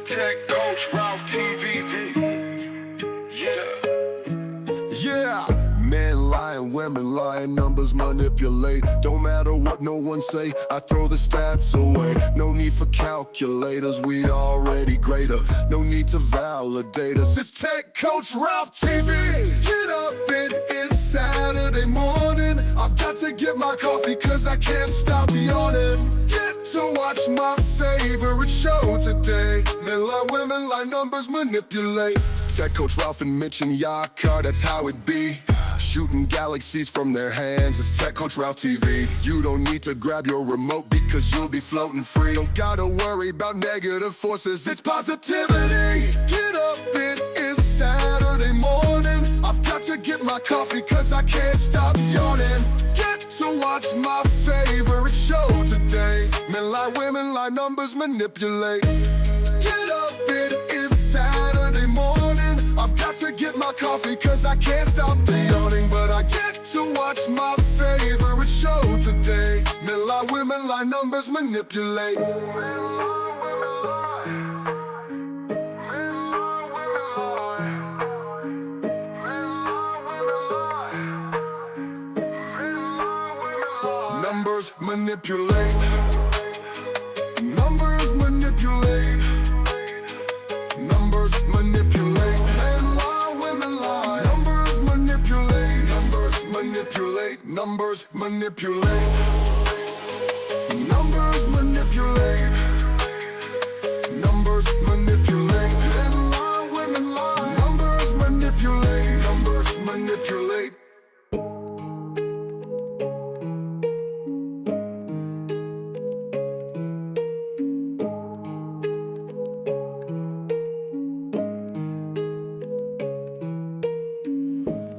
Tech Coach Ralph TV. Yeah, men lying, women lying, numbers manipulate. Don't matter what no one say, I throw the stats away. No need for calculators, we already greater. No need to validate us, it's Tech Coach Ralph TV. Get up, it is Saturday morning. I've got to get my coffee cause I can't stop yawning. Get to watch my favorite show today. Men lie, women lie, numbers manipulate. Tech Coach Ralph and Mitch and Yakar, that's how it be. Shooting galaxies from their hands, it's Tech Coach Ralph TV. You don't need to grab your remote because you'll be floating free. Don't gotta worry about negative forces, it's positivity. Get up, it is Saturday morning. I've got to get my coffee cause I can't stop yawning. Get to watch my favorite show today. Men lie, women lie, numbers manipulate. Get up, it is Saturday morning. I've got to get my coffee cause I can't stop the yawning. But I get to watch my favorite show today. Men lie, women lie, numbers manipulate. Numbers manipulate. Numbers manipulate. Numbers manipulate. Men lie, women lie. Numbers manipulate. Numbers manipulate. Numbers manipulate. Numbers manipulate. Numbers manipulate. Men lie, women lie. Numbers manipulate. Numbers manipulate.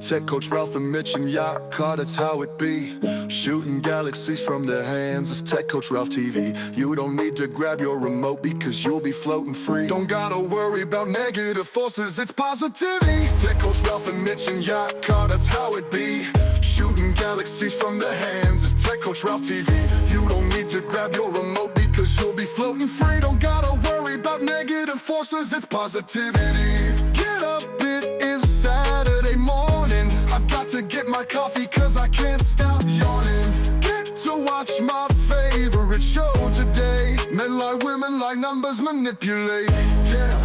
Tech Coach Ralph and Mitch and Yakar, that's how it be. Shooting galaxies from their hands, it's Tech Coach Ralph TV. You don't need to grab your remote because you'll be floating free. Don't gotta worry about negative forces, it's positivity. Tech Coach Ralph and Mitch and Yakar, that's how it be. Shooting galaxies from their hands, it's Tech Coach Ralph TV. You don't need to grab your remote because you'll be floating free. Don't gotta worry about negative forces, it's positivity. Get up, it is Saturday morning. I've got to get my coffee cause I can't stop yawning. Get to watch my favorite show today. Men lie, women lie, numbers manipulate. Yeah,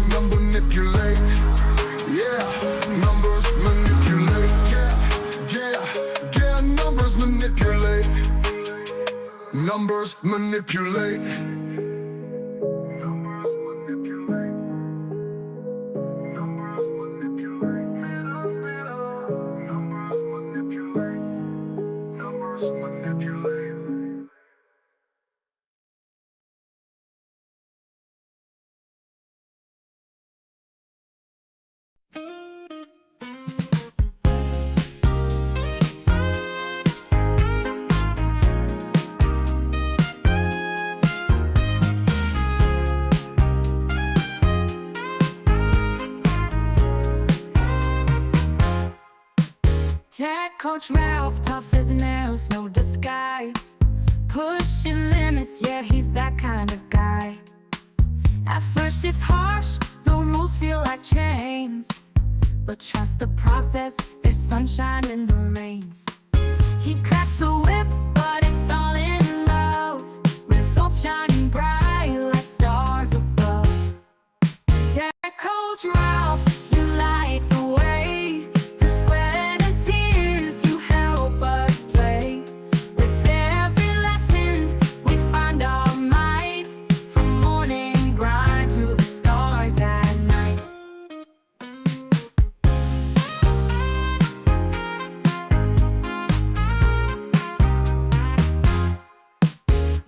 number manipulate. Yeah, numbers manipulate. Yeah, numbers manipulate. Numbers manipulate. Tech Coach Ralph, tough as nails, no disguise. Pushing limits, yeah, he's that kind of guy. At first it's harsh, the rules feel like chains. But trust the process, there's sunshine in the rains. He cracks the whip, but it's all in love. Results shining bright like stars above. Tech Coach Ralph, you light the way. Through sweat and tears, you help us play. With every lesson, we find our might. From morning grind to the stars at night.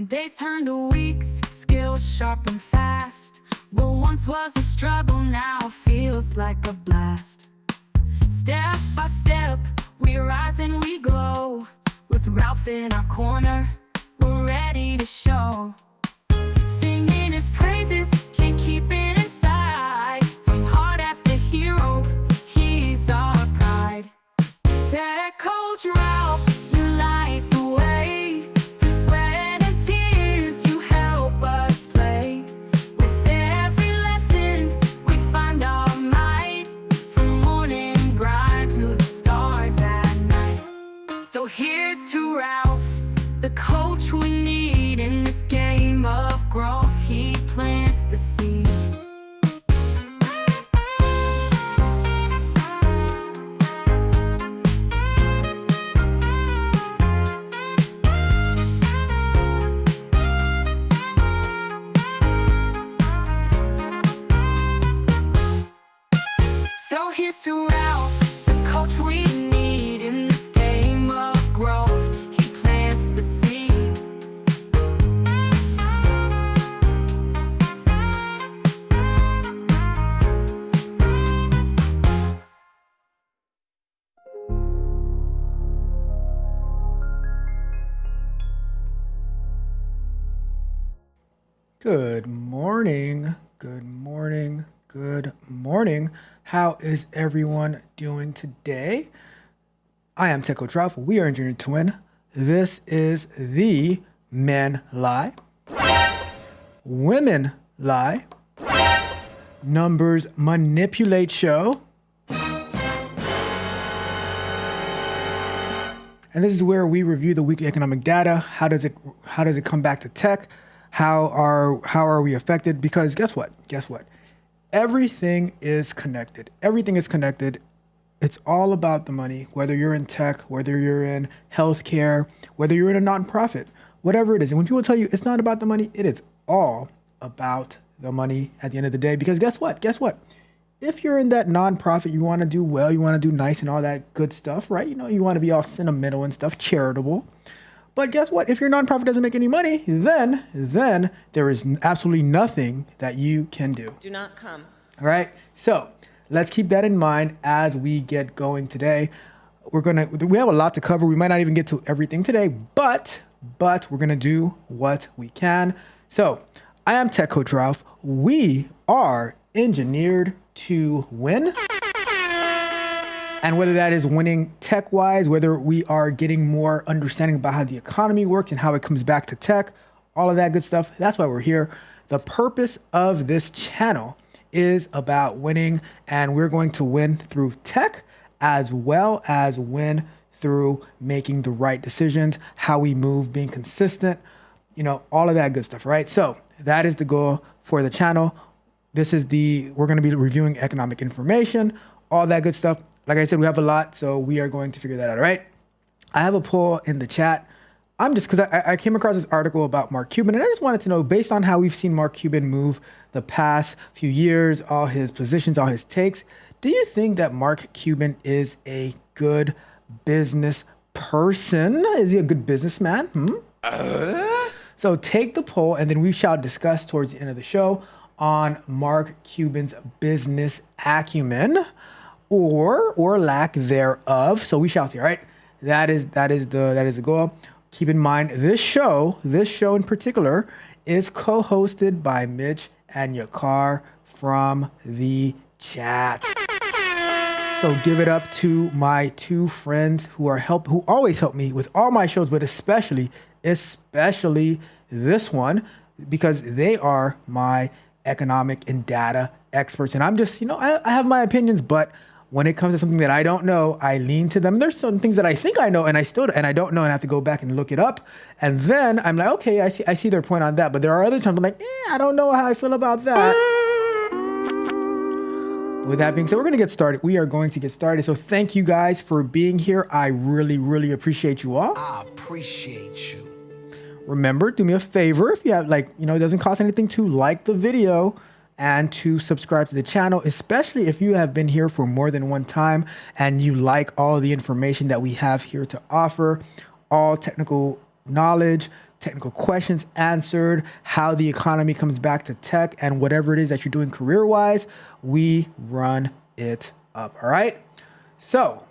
Days turn to weeks, skills sharp and fast. What once was a struggle now feels like a blast. Step by step, we rise and we glow. With Ralph in our corner, we're ready to show. Singing his praises, can't keep it inside. From hard ass to hero, he's our pride. Tech Coach Ralph, you light the way. Through sweat and tears, you help us play. here's to Ralph, the coach we need in this game of growth. He plants the seed. So here's to Ralph, the coach we need in this game of growth. He plants the seed. Good morning, good morning, good morning. How is everyone doing today? I am Tech Coach Ralph. We are Engineering Twin. This is the Men Lie, Women Lie, Numbers Manipulate show. And this is where we review the weekly economic data. How does it come back to tech? How are we affected? Because guess what? Everything is connected. Everything is connected. It's all about the money, whether you're in tech, whether you're in healthcare, whether you're in a nonprofit, whatever it is. And when people tell you it's not about the money, it is all about the money at the end of the day. Because guess what? If you're in that nonprofit, you want to do well, you want to do nice and all that good stuff, right? You know, you want to be all sentimental and stuff, charitable. But guess what? If your nonprofit doesn't make any money, then there is absolutely nothing that you can do. Do not come. All right. So let's keep that in mind as we get going today. We have a lot to cover. We might not even get to everything today, but we're going to do what we can. So I am Tech Coach Ralph. We are engineered to win. And whether that is winning tech-wise, whether we are getting more understanding about how the economy works and how it comes back to tech, all of that good stuff, that's why we're here. The purpose of this channel is about winning, and we're going to win through tech as well as win through making the right decisions, how we move, being consistent, all of that good stuff, right? So that is the goal for the channel. We're going to be reviewing economic information, all that good stuff. Like I said, we have a lot, so we are going to figure that out, all right? I have a poll in the chat. Because I came across this article about Mark Cuban, and I just wanted to know, based on how we've seen Mark Cuban move the past few years, all his positions, all his takes, do you think that Mark Cuban is a good business person? Is he a good businessman? So take the poll, and then we shall discuss towards the end of the show on Mark Cuban's business acumen, or lack thereof. So we shall see. All right, that is the goal. Keep in mind, this show in particular is co-hosted by Mitch and Yakar from the chat. So give it up to my two friends who always help me with all my shows, but especially this one, because they are my economic and data experts. And I'm just, I have my opinions, but when it comes to something that I don't know, I lean to them. There's some things that I think I know and I don't know, and I have to go back and look it up. And then I'm like, okay, I see their point on that. But there are other times I'm like, I don't know how I feel about that. With that being said, we're going to get started. We are going to get started. So thank you guys for being here. I really, really appreciate you all. I appreciate you. Remember, do me a favor. If you have it doesn't cost anything to like the video and to subscribe to the channel, especially if you have been here for more than one time and you like all the information that we have here to offer, all technical knowledge, technical questions answered, how the economy comes back to tech, and whatever it is that you're doing career-wise, we run it up, all right? So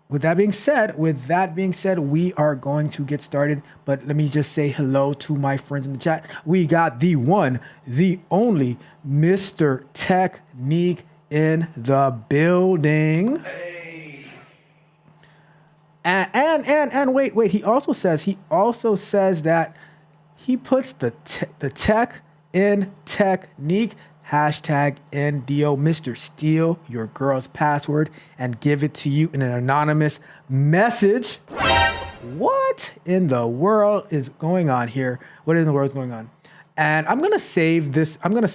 with that being said, we are going to get started. But let me just say hello to my friends in the chat. We got the one, the only Mr. Technique in the building. Hey. And wait. He also says that he puts the tech in technique. Hashtag NDO. Mr. Steal your girl's password and give it to you in an anonymous message. what in the world is going on here? What in the world is going on? And I'm gonna save this. I'm gonna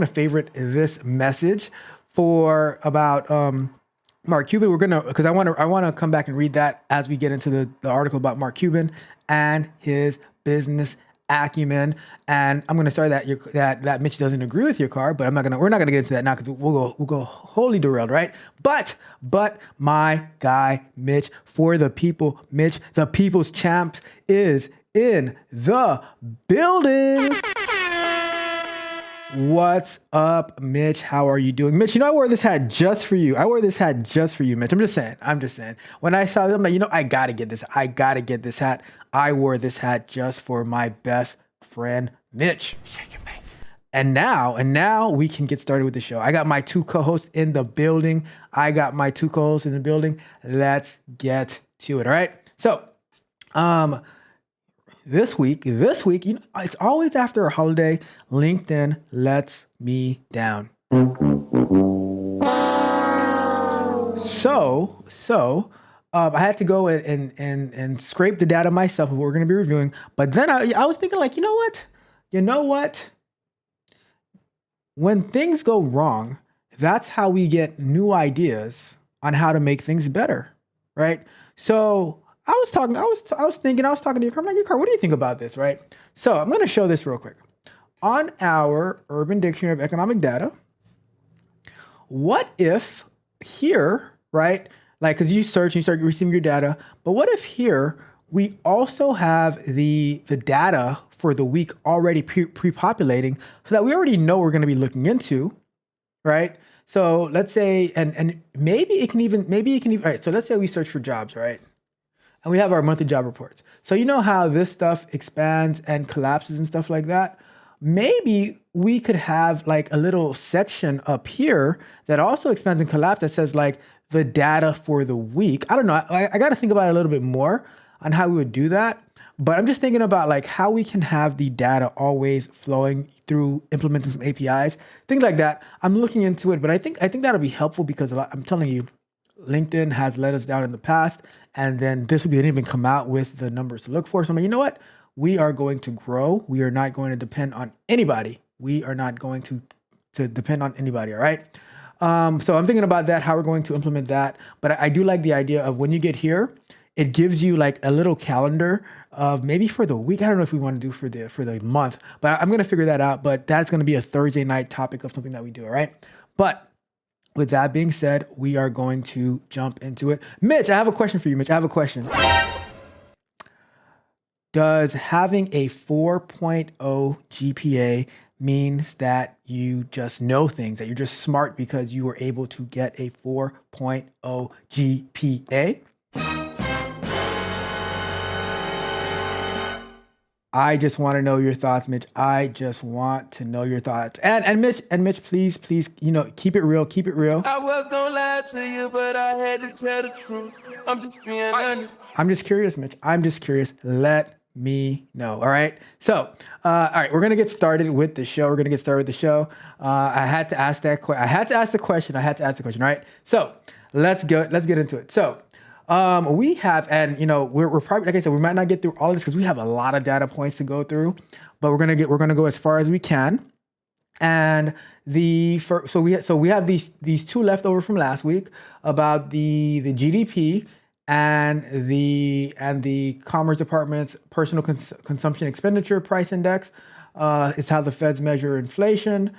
favorite this message for about Mark Cuban. We're gonna, because I want to come back and read that as we get into the article about Mark Cuban and his business acumen. And I'm gonna start that Mitch doesn't agree with your car, but we're not gonna get into that now because we'll go wholly derailed, right? But my guy Mitch, for the people, Mitch, the people's champ, is in the building. What's up, Mitch? How are you doing? Mitch, I wore this hat just for you. Mitch. I'm just saying. When I saw this, I'm like, I gotta get this. hat. I wore this hat just for my best friend, Mitch. And now we can get started with the show. I got my two co-hosts in the building. Let's get to it. All right. So, this week, it's always after a holiday. LinkedIn lets me down. So I had to go and scrape the data myself of what we're going to be reviewing. But then I was thinking, like, you know what? When things go wrong, that's how we get new ideas on how to make things better, right? So I was talking to your car. I'm like, your car, what do you think about this, right? So I'm going to show this real quick. On our Urban Dictionary of Economic Data, what if here, right? Like, because you search and you start receiving your data, but what if here we also have the data for the week already pre-populating so that we already know what we're going to be looking into, right? So let's say, and maybe it can even, all right, so let's say we search for jobs, right? And we have our monthly job reports. So you know how this stuff expands and collapses and stuff like that? Maybe we could have like a little section up here that also expands and collapses that says like the data for the week. I don't know. I got to think about it a little bit more on how we would do that. But I'm just thinking about like how we can have the data always flowing through implementing some APIs, things like that. I'm looking into it, but I think that'll be helpful because I'm telling you, LinkedIn has let us down in the past. And then this week, they didn't even come out with the numbers to look for. So I'm like, you know what? We are going to grow. We are not going to depend on anybody. All right? So I'm thinking about that, how we're going to implement that. But I do like the idea of when you get here, it gives you like a little calendar of maybe for the week. I don't know if we want to do for the month, but I'm going to figure that out. But that's going to be a Thursday night topic of something that we do. All right? But with that being said, we are going to jump into it. Mitch, I have a question for you, Mitch. I have a question. Does having a 4.0 GPA means that you just know things, that you're just smart because you were able to get a 4.0 GPA? I just want to know your thoughts, Mitch. I just want to know your thoughts. And Mitch, please, keep it real. I was gonna lie to you, but I had to tell the truth. I'm just being honest. I'm just curious, Mitch. Let me know. All right. So, all right, we're gonna get started with the show. I had to ask that question. I had to ask the question. All right. So let's get into it. So. We have, and we're probably, like I said, we might not get through all of this because we have a lot of data points to go through, but we're gonna go as far as we can. And so we have these two left over from last week about the GDP and the Commerce Department's personal consumption expenditure price index. It's how the feds measure inflation.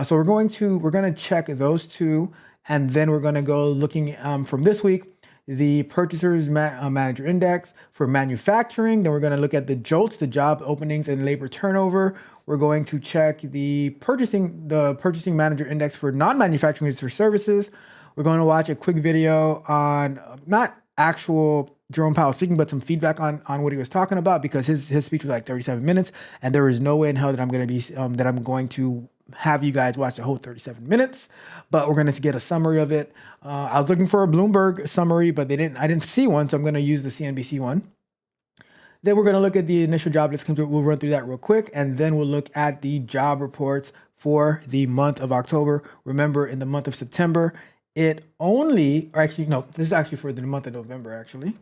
So we're gonna check those two, and then we're gonna go looking from this week. The Purchasers Manager Index for manufacturing. Then we're going to look at the JOLTS, the job openings and labor turnover. We're going to check the Purchasing Manager Index for non-manufacturing for services. We're going to watch a quick video on not actual Jerome Powell speaking, but some feedback on what he was talking about, because his speech was like 37 minutes, and there is no way in hell that I'm going to have you guys watch the whole 37 minutes. But we're going to get a summary of it. I was looking for a Bloomberg summary, but I didn't see one, so I'm going to use the CNBC one. Then we're going to look at the initial job list. We'll run through that real quick, and then we'll look at the job reports for the month of October. Remember, in the month of September, this is actually for the month of November, actually.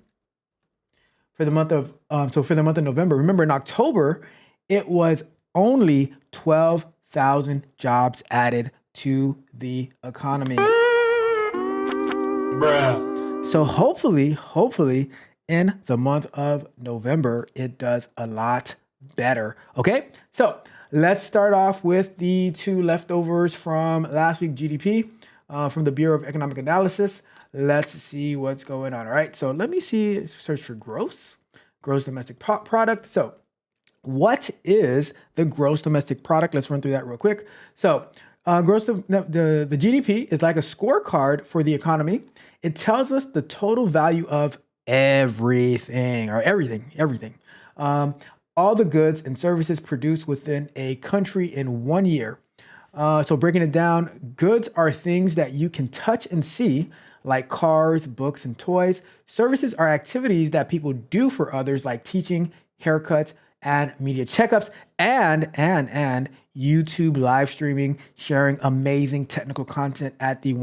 for the month of November. Remember, in October, it was only 12,000 jobs added to the economy. Bruh. So hopefully in the month of November, it does a lot better. Okay, so let's start off with the two leftovers from last week GDP from the Bureau of Economic Analysis. Let's see what's going on. All right, so let me search for gross domestic product. So what is the gross domestic product? Let's run through that real quick. So the GDP is like a scorecard for the economy. It tells us the total value of everything. All the goods and services produced within a country in 1 year. So breaking it down, goods are things that you can touch and see, like cars, books, and toys. Services are activities that people do for others, like teaching, haircuts, and media checkups, and YouTube live streaming, sharing amazing technical content at the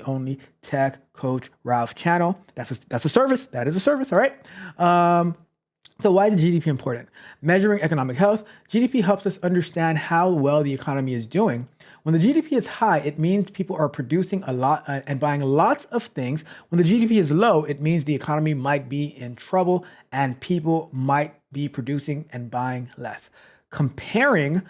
only Tech Coach Ralph channel. That's a service. That is a service. All right. So why is GDP important? Measuring economic health, GDP helps us understand how well the economy is doing. When the GDP is high, it means people are producing a lot and buying lots of things. When the GDP is low, it means the economy might be in trouble and people might be producing and buying less. Comparing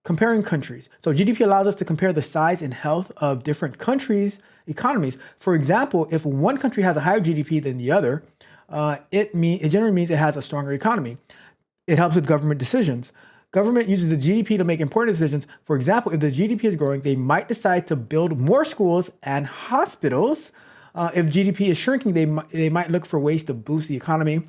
countries. So GDP allows us to compare the size and health of different countries' economies. For example, if one country has a higher GDP than the other, it generally means it has a stronger economy. It helps with government decisions. Government uses the GDP to make important decisions. For example, if the GDP is growing, they might decide to build more schools and hospitals. If GDP is shrinking, they might look for ways to boost the economy.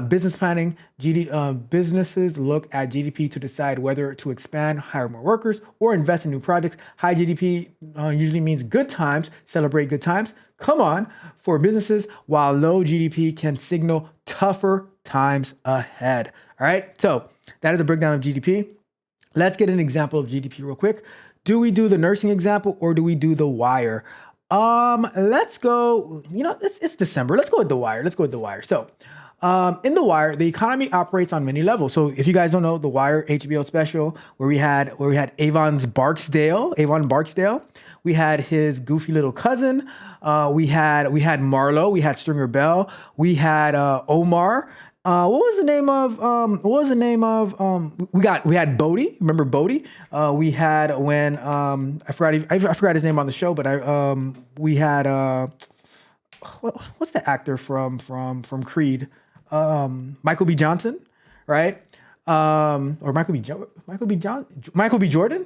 Business planning, businesses look at GDP to decide whether to expand, hire more workers, or invest in new projects. High GDP usually means good times, celebrate good times. Come on, for businesses, while low GDP can signal tougher times ahead. All right, so that is a breakdown of GDP. Let's get an example of GDP real quick. Do we do the nursing example or do we do the wire? Let's go, it's December. Let's go with the wire. So, in The Wire, the economy operates on many levels. So if you guys don't know, The Wire HBO special where we had Avon Barksdale, we had his goofy little cousin, we had Marlo, we had Stringer Bell, we had Omar. We had Bodie. Remember Bodie? We had when I forgot his name on the show, but we had what's the actor from Creed? Michael B. Johnson, right? Or Michael B. Jordan.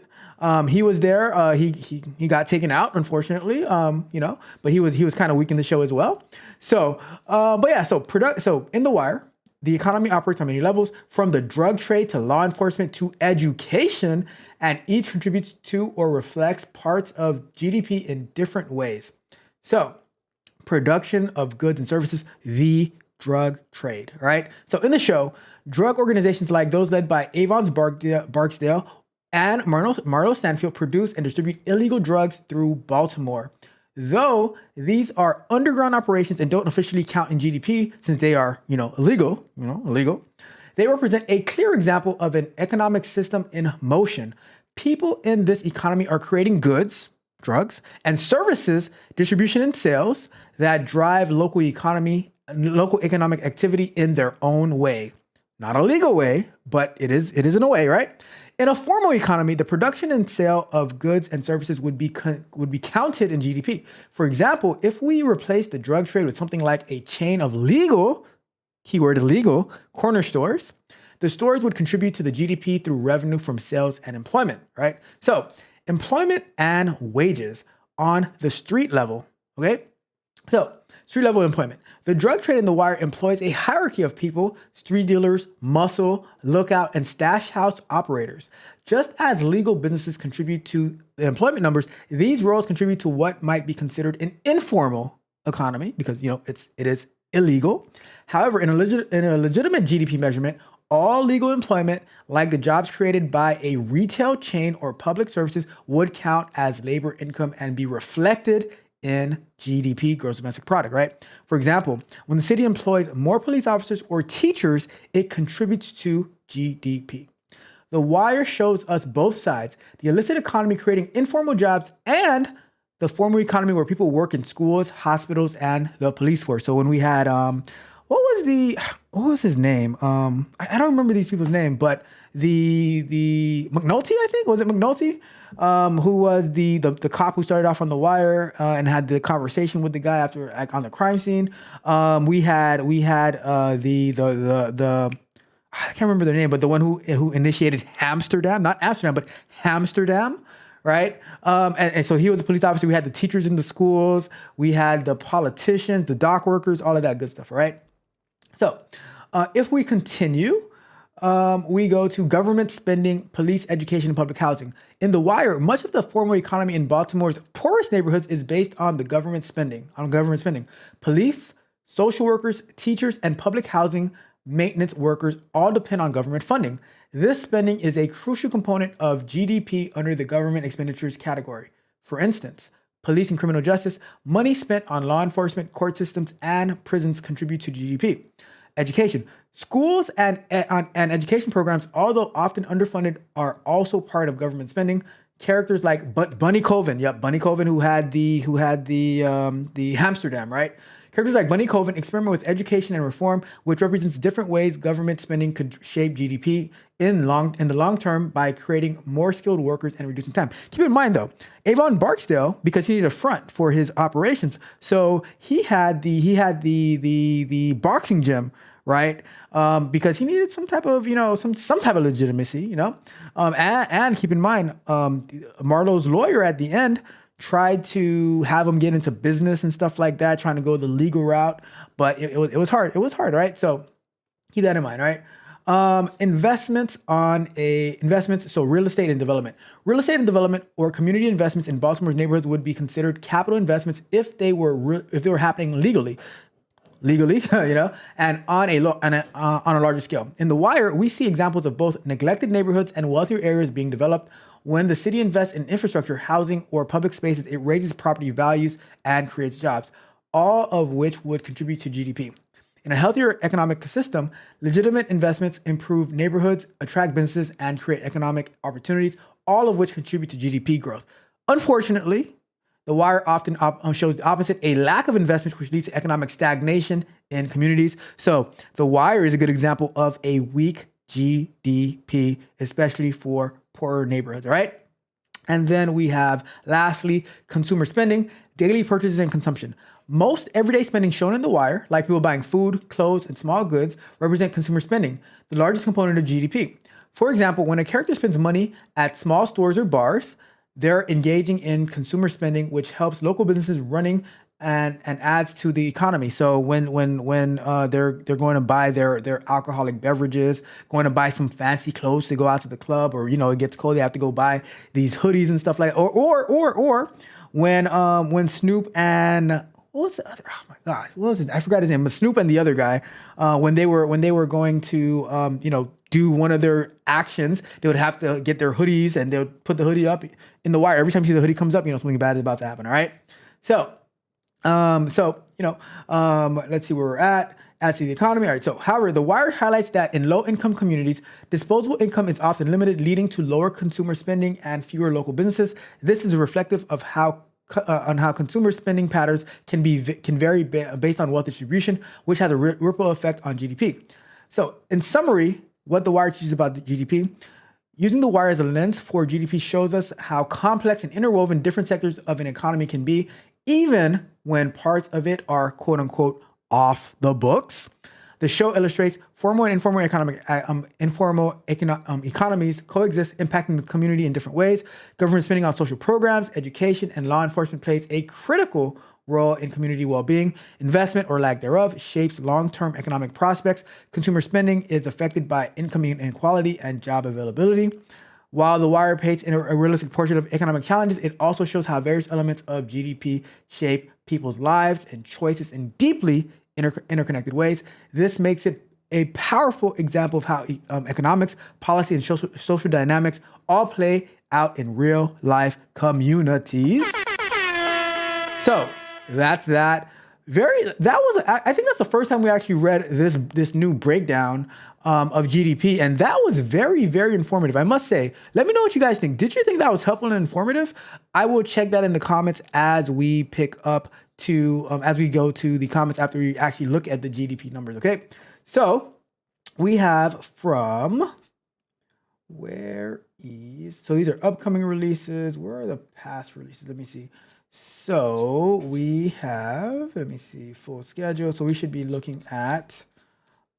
He was there. He got taken out, unfortunately. But he was kind of weak in the show as well. So, so in The Wire, the economy operates on many levels, from the drug trade to law enforcement to education, and each contributes to or reflects parts of GDP in different ways. So, production of goods and services, the drug trade, right? So in the show, drug organizations like those led by Avon Barksdale and Marlo Stanfield produce and distribute illegal drugs through Baltimore. Though these are underground operations and don't officially count in GDP since they are, illegal, they represent a clear example of an economic system in motion. People in this economy are creating goods, drugs, and services, distribution and sales that drive local economic activity in their own way. Not a legal way, but it is in a way, right? In a formal economy, the production and sale of goods and services would be counted in GDP. For example, if we replace the drug trade with something like a chain of legal, keyword illegal, corner stores, the stores would contribute to the GDP through revenue from sales and employment, right? So employment and wages on the street level, okay? So street level employment. The drug trade in The Wire employs a hierarchy of people: street dealers, muscle, lookout, and stash house operators. Just as legal businesses contribute to the employment numbers, these roles contribute to what might be considered an informal economy because, it is illegal. However, in a legitimate GDP measurement, all legal employment, like the jobs created by a retail chain or public services, would count as labor income and be reflected in GDP, gross domestic product, right? For example, when the city employs more police officers or teachers, it contributes to GDP. The Wire shows us both sides, the illicit economy creating informal jobs and the formal economy where people work in schools, hospitals, and the police force. So when we had, what was his name? I don't remember these people's name, but the McNulty, I think, was it McNulty? Who was the cop who started off on The Wire and had the conversation with the guy after, like, on the crime scene. We had the I can't remember their name, but the one who initiated Amsterdam, not Amsterdam, but Hamsterdam, right? And so he was a police officer. We had the teachers in the schools. We had the politicians, the dock workers, all of that good stuff, right? So if we continue, we go to government spending, police, education, and public housing. In The Wire, much of the formal economy in Baltimore's poorest neighborhoods is based on the government spending, Police, social workers, teachers, and public housing maintenance workers all depend on government funding. This spending is a crucial component of GDP under the government expenditures category. For instance, police and criminal justice, money spent on law enforcement, court systems, and prisons contribute to GDP. Education. Schools and education programs, although often underfunded, are also part of government spending. Characters like Bunny Coven, Bunny Coven, who had the Amsterdam, right? Characters like Bunny Coven experiment with education and reform, which represents different ways government spending could shape GDP in the long term by creating more skilled workers and reducing time. Keep in mind though, Avon Barksdale, because he needed a front for his operations, so he had the boxing gym, right? Because he needed some type of some type of legitimacy, and keep in mind, Marlowe's lawyer at the end tried to have him get into business and stuff like that, trying to go the legal route, but it was hard. It was hard, right? So keep that in mind, right? Investments. So real estate and development. Real estate and development or community investments in Baltimore's neighborhoods would be considered capital investments if they were happening legally, and on a larger scale. In The Wire, we see examples of both neglected neighborhoods and wealthier areas being developed. When the city invests in infrastructure, housing, or public spaces, it raises property values and creates jobs, all of which would contribute to GDP. In a healthier economic system, legitimate investments improve neighborhoods, attract businesses, and create economic opportunities, all of which contribute to GDP growth. Unfortunately, The Wire often shows the opposite, a lack of investment, which leads to economic stagnation in communities. So The Wire is a good example of a weak GDP, especially for poorer neighborhoods, right? And then we have, lastly, consumer spending, daily purchases and consumption. Most everyday spending shown in The Wire, like people buying food, clothes, and small goods, represent consumer spending, the largest component of GDP. For example, when a character spends money at small stores or bars, they're engaging in consumer spending, which helps local businesses running and adds to the economy. So when they're going to buy their alcoholic beverages, going to buy some fancy clothes to go out to the club, or it gets cold, they have to go buy these hoodies and stuff like that. Or when Snoop and what was the other? Oh my gosh, what was his? I forgot his name. But Snoop and the other guy, when they were going to do one of their actions, they would have to get their hoodies and they would put the hoodie up in The Wire. Every time you see the hoodie comes up, something bad is about to happen. All right, so. Let's see where we're at. Add to the economy. All right. So, however, The Wire highlights that in low-income communities, disposable income is often limited, leading to lower consumer spending and fewer local businesses. This is reflective of how consumer spending patterns can vary based on wealth distribution, which has a ripple effect on GDP. So, in summary, what The Wire teaches about the GDP. Using The Wire as a lens for GDP shows us how complex and interwoven different sectors of an economy can be, even when parts of it are quote unquote off the books. The show illustrates formal and informal economies coexist, impacting the community in different ways. Government spending on social programs, education, and law enforcement plays a critical role in community well-being. Investment, or lack thereof, shapes long-term economic prospects. Consumer spending is affected by income inequality and job availability. While The Wire paints in a realistic portrait of economic challenges, it also shows how various elements of GDP shape people's lives and choices in deeply interconnected ways. This makes it a powerful example of how economics, policy, and social dynamics all play out in real life communities. So that's that. I think that's the first time we actually read this new breakdown of GDP, and that was very, very informative. I must say, let me know what you guys think. Did you think that was helpful and informative? I will check that in the comments as we pick up as we go to the comments after we actually look at the GDP numbers. Okay, so we have from so these are upcoming releases. Where are the past releases? Let me see. So we have, let me see, full schedule. So we should be looking at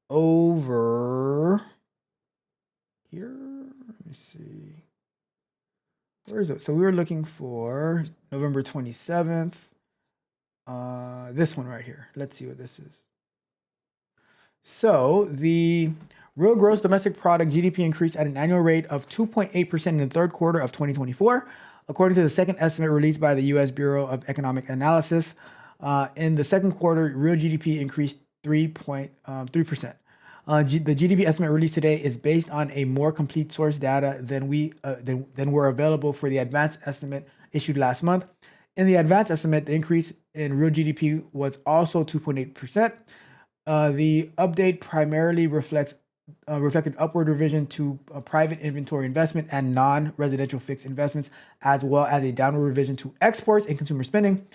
over here. Let me see. Where is it? So we were looking for November 27th. This one right here. Let's see what this is. So the real gross domestic product GDP increased at an annual rate of 2.8% in the third quarter of 2024. According to the second estimate released by the U.S. Bureau of Economic Analysis, in the second quarter, real GDP increased 3.3%. The GDP estimate released today is based on a more complete source data than were available for the advanced estimate issued last month. In the advanced estimate, the increase in real GDP was also 2.8%. The update primarily reflected upward revision to private inventory investment and non-residential fixed investments, as well as a downward revision to exports and consumer spending.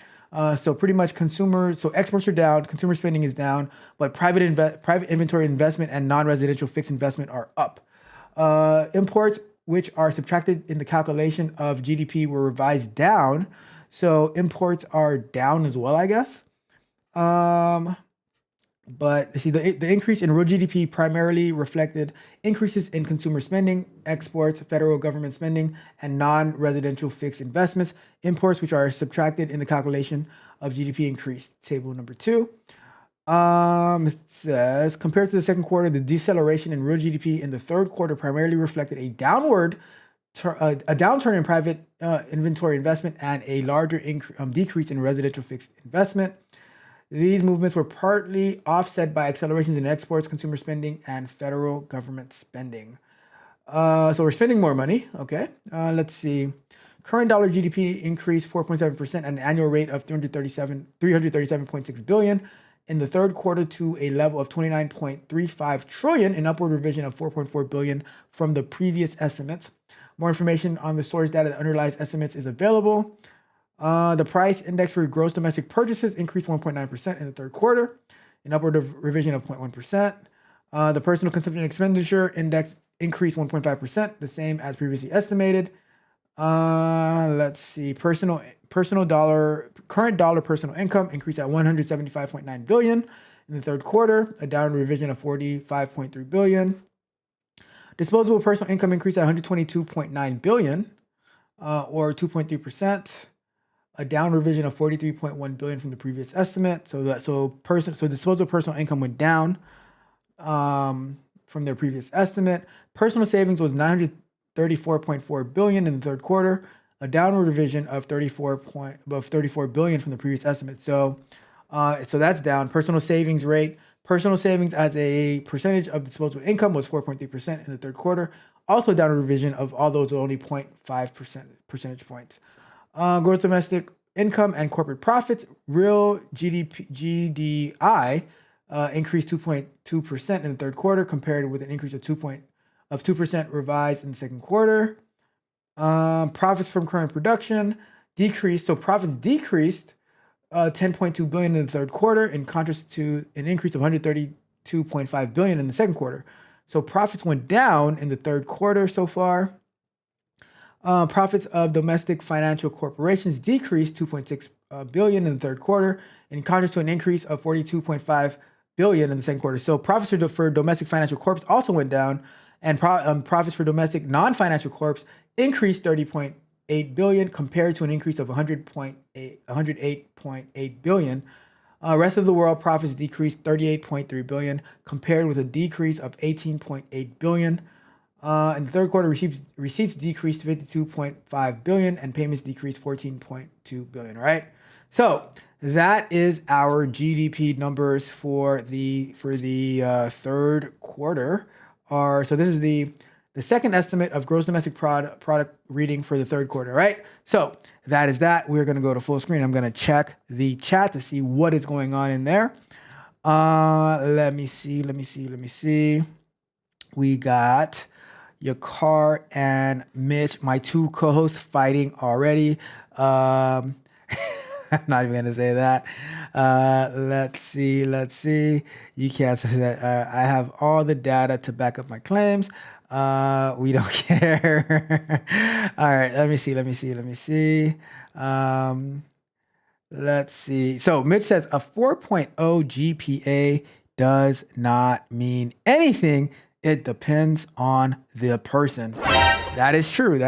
So pretty much exports are down, consumer spending is down, but private inventory investment and non-residential fixed investment are up. Imports, which are subtracted in the calculation of GDP, were revised down. So imports are down as well, I guess. But see, the increase in real GDP primarily reflected increases in consumer spending, exports, federal government spending, and non-residential fixed investments. Imports, which are subtracted in the calculation of GDP, increased. Table number 2. It says, compared to the second quarter, the deceleration in real GDP in the third quarter primarily reflected a downturn in private inventory investment and a larger decrease in residential fixed investment. These movements were partly offset by accelerations in exports, consumer spending, and federal government spending. So we're spending more money. Okay. Let's see. Current dollar GDP increased 4.7% at an annual rate of 337.6 billion in the third quarter to a level of 29.35 trillion, an upward revision of 4.4 billion from the previous estimates. More information on the source data that underlies estimates is available. The price index for gross domestic purchases increased 1.9% in the third quarter, an upward revision of 0.1%. The personal consumption expenditure index increased 1.5%, the same as previously estimated. Let's see, current dollar personal income increased at 175.9 billion in the third quarter, a downward revision of 45.3 billion. Disposable personal income increased at 122.9 billion, or 2.3%. A down revision of 43.1 billion from the previous estimate. So disposable personal income went down from their previous estimate. Personal savings was 934.4 billion in the third quarter, a downward revision of 34 billion from the previous estimate. So that's down. Personal savings as a percentage of disposable income was 4.3% in the third quarter. Also downward revision of all those only 0.5 percentage points. Gross domestic income and corporate profits, real GDI increased 2.2% in the third quarter, compared with an increase of 2% revised in the second quarter. Profits from current production decreased. So profits decreased 10.2 billion in the third quarter, in contrast to an increase of 132.5 billion in the second quarter. So profits went down in the third quarter so far. Profits of domestic financial corporations decreased 2.6 billion in the third quarter, in contrast to an increase of 42.5 billion in the second quarter. So profits for domestic financial corps also went down, and profits for domestic non-financial corps increased 30.8 billion, compared to an increase of 108.8 billion. Rest of the world profits decreased 38.3 billion, compared with a decrease of 18.8 billion. In the third quarter, receipts decreased 52.5 billion and payments decreased 14.2 billion. Right. So that is our GDP numbers for the third quarter. So this is the the second estimate of gross domestic product reading for the third quarter, right? So that is that. We're going to go to full screen. I'm going to check the chat to see what is going on in there. Let me see. We got Yakar and Mitch, my two co-hosts, fighting already. I'm not even gonna say that. Let's see. You can't say that. I have all the data to back up my claims. We don't care. All right, let me see. Let's see. So Mitch says a 4.0 GPA does not mean anything. It depends on the person. That is true,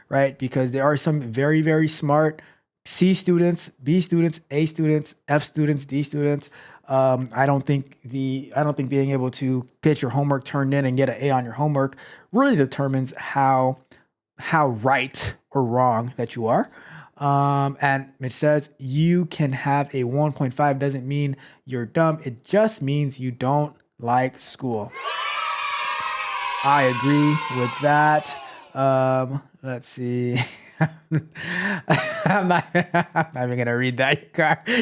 right? Because there are some very, very smart C students, B students, A students, F students, D students. I don't think being able to get your homework turned in and get an A on your homework really determines how right or wrong that you are. And Mitch says you can have a 1.5 doesn't mean you're dumb. It just means you don't like school. I agree with that. Let's see. I'm not even gonna read that.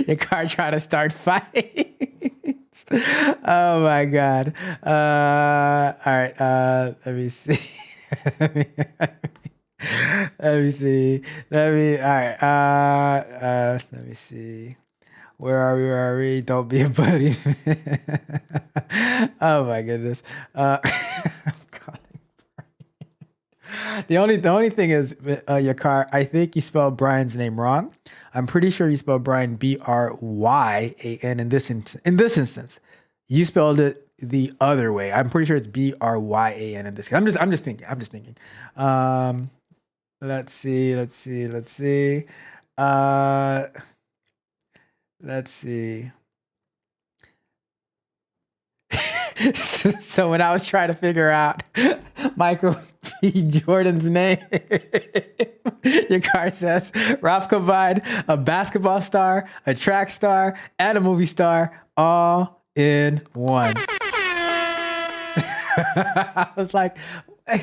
Your car trying to start fights. Oh my god. All right. Let me see. Let me see. All right. Let me see. Where are we? Don't be a buddy. Oh my goodness. I'm calling Brian. The only thing is, Yakar, I think you spelled Brian's name wrong. I'm pretty sure you spelled Brian Bryan in this instance. You spelled it the other way. I'm pretty sure it's Bryan in this case. I'm just thinking. Let's see. Let's see. So when I was trying to figure out Michael B. Jordan's name, your car says Ralph combined a basketball star, a track star, and a movie star all in one. I was like, I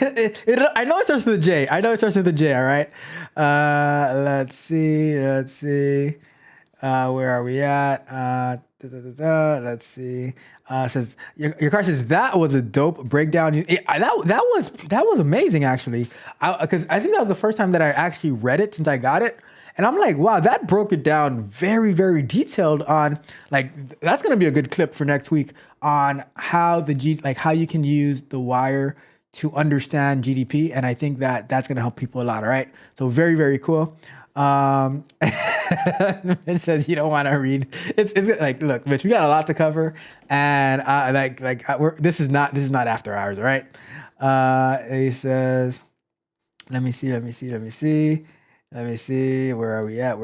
know it starts with a J. All right. Let's see. Where are we at? Let's see. Says your car says that was a dope breakdown. That was amazing actually. Because I think that was the first time that I actually read it since I got it. And I'm like, wow, that broke it down very, very detailed on that's gonna be a good clip for next week on how how you can use the wire to understand GDP. And I think that that's gonna help people a lot. All right. So very, very cool. It says you don't want to read. It's like, look, Mitch, we got a lot to cover, and this is not after hours, all right? He says, let me see. Where are we at?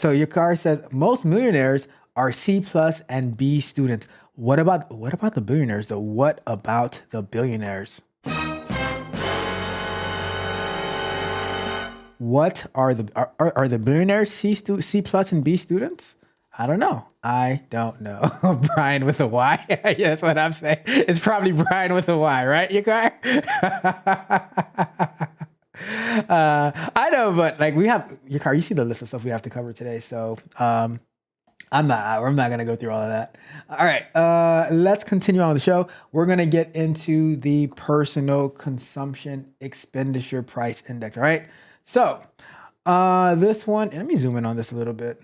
So your car says most millionaires are C+ and B students. What about the billionaires though? What about the billionaires? What are the billionaires C+ and B students? I don't know. Brian with a Y. Yeah, that's what I'm saying. It's probably Brian with a Y, right? You guys? I know, but we have your car. You see the list of stuff we have to cover today, so I'm not gonna go through all of that. All right, let's continue on with the show. We're gonna get into the personal consumption expenditure price index. All right. So, this one, let me zoom in on this a little bit.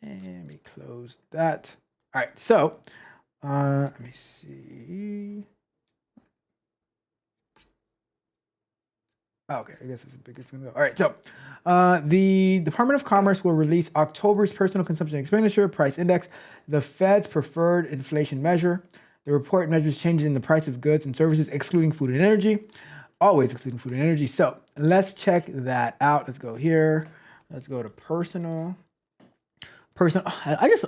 And let me close that. All right, so, let me see. Okay, I guess it's the biggest gonna go. All right, so, the Department of Commerce will release October's personal consumption expenditure price index, the Fed's preferred inflation measure. The report measures changes in the price of goods and services, excluding food and energy. Always excluding food and energy. So let's check that out. Let's go here. Let's go to personal. I just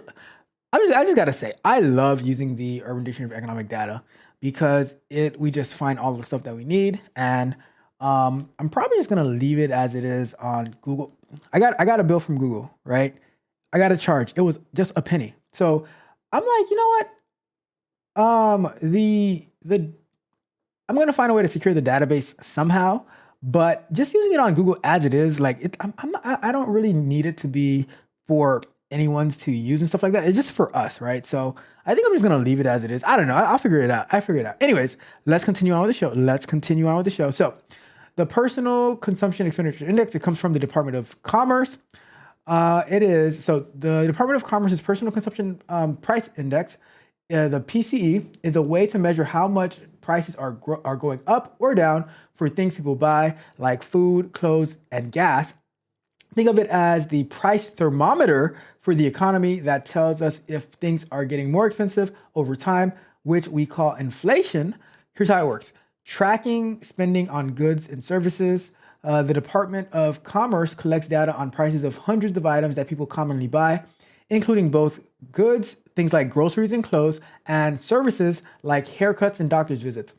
gotta say, I love using the Urban Dictionary of Economic Data because we just find all the stuff that we need. And I'm probably just gonna leave it as it is on Google. I got a bill from Google, right? I got a charge. It was just a penny. So I'm like, you know what? The I'm gonna find a way to secure the database somehow, but just using it on Google as it is, like I'm not, I don't really need it to be for anyone's to use and stuff like that. It's just for us, right? So I think I'm just gonna leave it as it is. I don't know. I'll figure it out. I figure it out. Anyways, let's continue on with the show. So the Personal Consumption Expenditure Index, it comes from the Department of Commerce. The Department of Commerce's Personal Consumption Price Index, the PCE, is a way to measure how much prices are going up or down for things people buy, like food, clothes, and gas. Think of it as the price thermometer for the economy that tells us if things are getting more expensive over time, which we call inflation. Here's how it works. Tracking spending on goods and services. The Department of Commerce collects data on prices of hundreds of items that people commonly buy, including both goods, things like groceries and clothes, and services like haircuts and doctor's visits.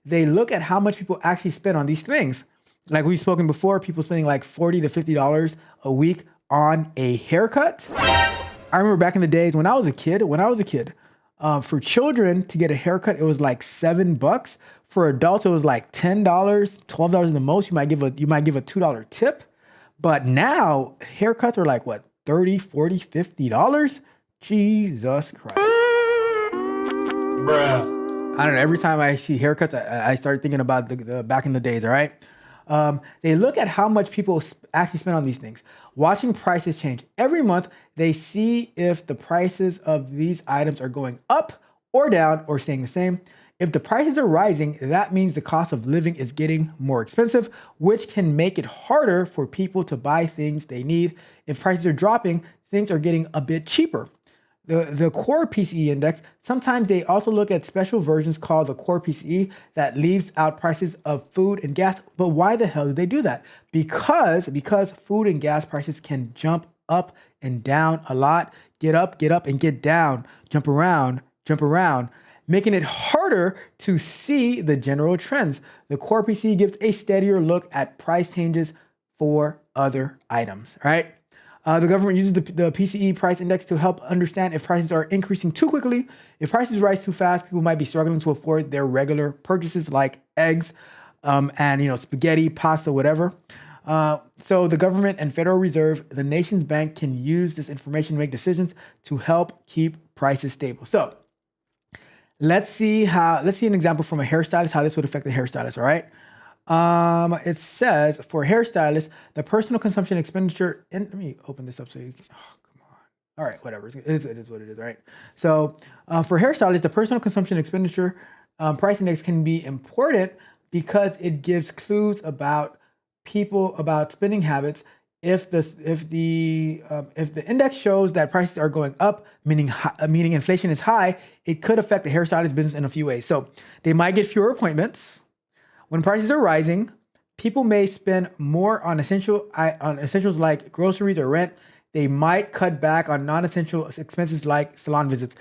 They look at how much people actually spend on these things. Like we've spoken before, people spending like $40 to $50 a week on a haircut. I remember back in the days when I was a kid, for children to get a haircut, it was like $7. For adults, it was like $10, $12 in the most. You might give a $2 tip. But now haircuts are like what, $30, $40, $50? Jesus Christ. Bruh. I don't know. Every time I see haircuts, I start thinking about the back in the days, all right? They look at how much people actually spend on these things. Watching prices change. Every month, they see if the prices of these items are going up or down or staying the same. If the prices are rising, that means the cost of living is getting more expensive, which can make it harder for people to buy things they need. If prices are dropping, things are getting a bit cheaper. The core PCE index, sometimes they also look at special versions called the core PCE that leaves out prices of food and gas. But why the hell do they do that? Because food and gas prices can jump up and down a lot, get up and get down, jump around, making it harder to see the general trends. The core PCE gives a steadier look at price changes for other items, right? The government uses the PCE price index to help understand if prices are increasing too quickly. If prices rise too fast, people might be struggling to afford their regular purchases like eggs, and spaghetti, pasta, whatever. So the government and Federal Reserve, the nation's bank, can use this information to make decisions to help keep prices stable. So let's see an example from a hairstylist, how this would affect the hairstylist, all right? It says for hairstylists, the personal consumption expenditure, and let me open this up so you can, come on. All right, whatever. It is what it is, right? So for hairstylists, the personal consumption expenditure price index can be important because it gives clues about spending habits. If the index shows that prices are going up, meaning inflation is high, it could affect the hairstylist business in a few ways. So they might get fewer appointments. When prices are rising, people may spend more on essentials like groceries or rent. They might cut back on non-essential expenses like salon visits.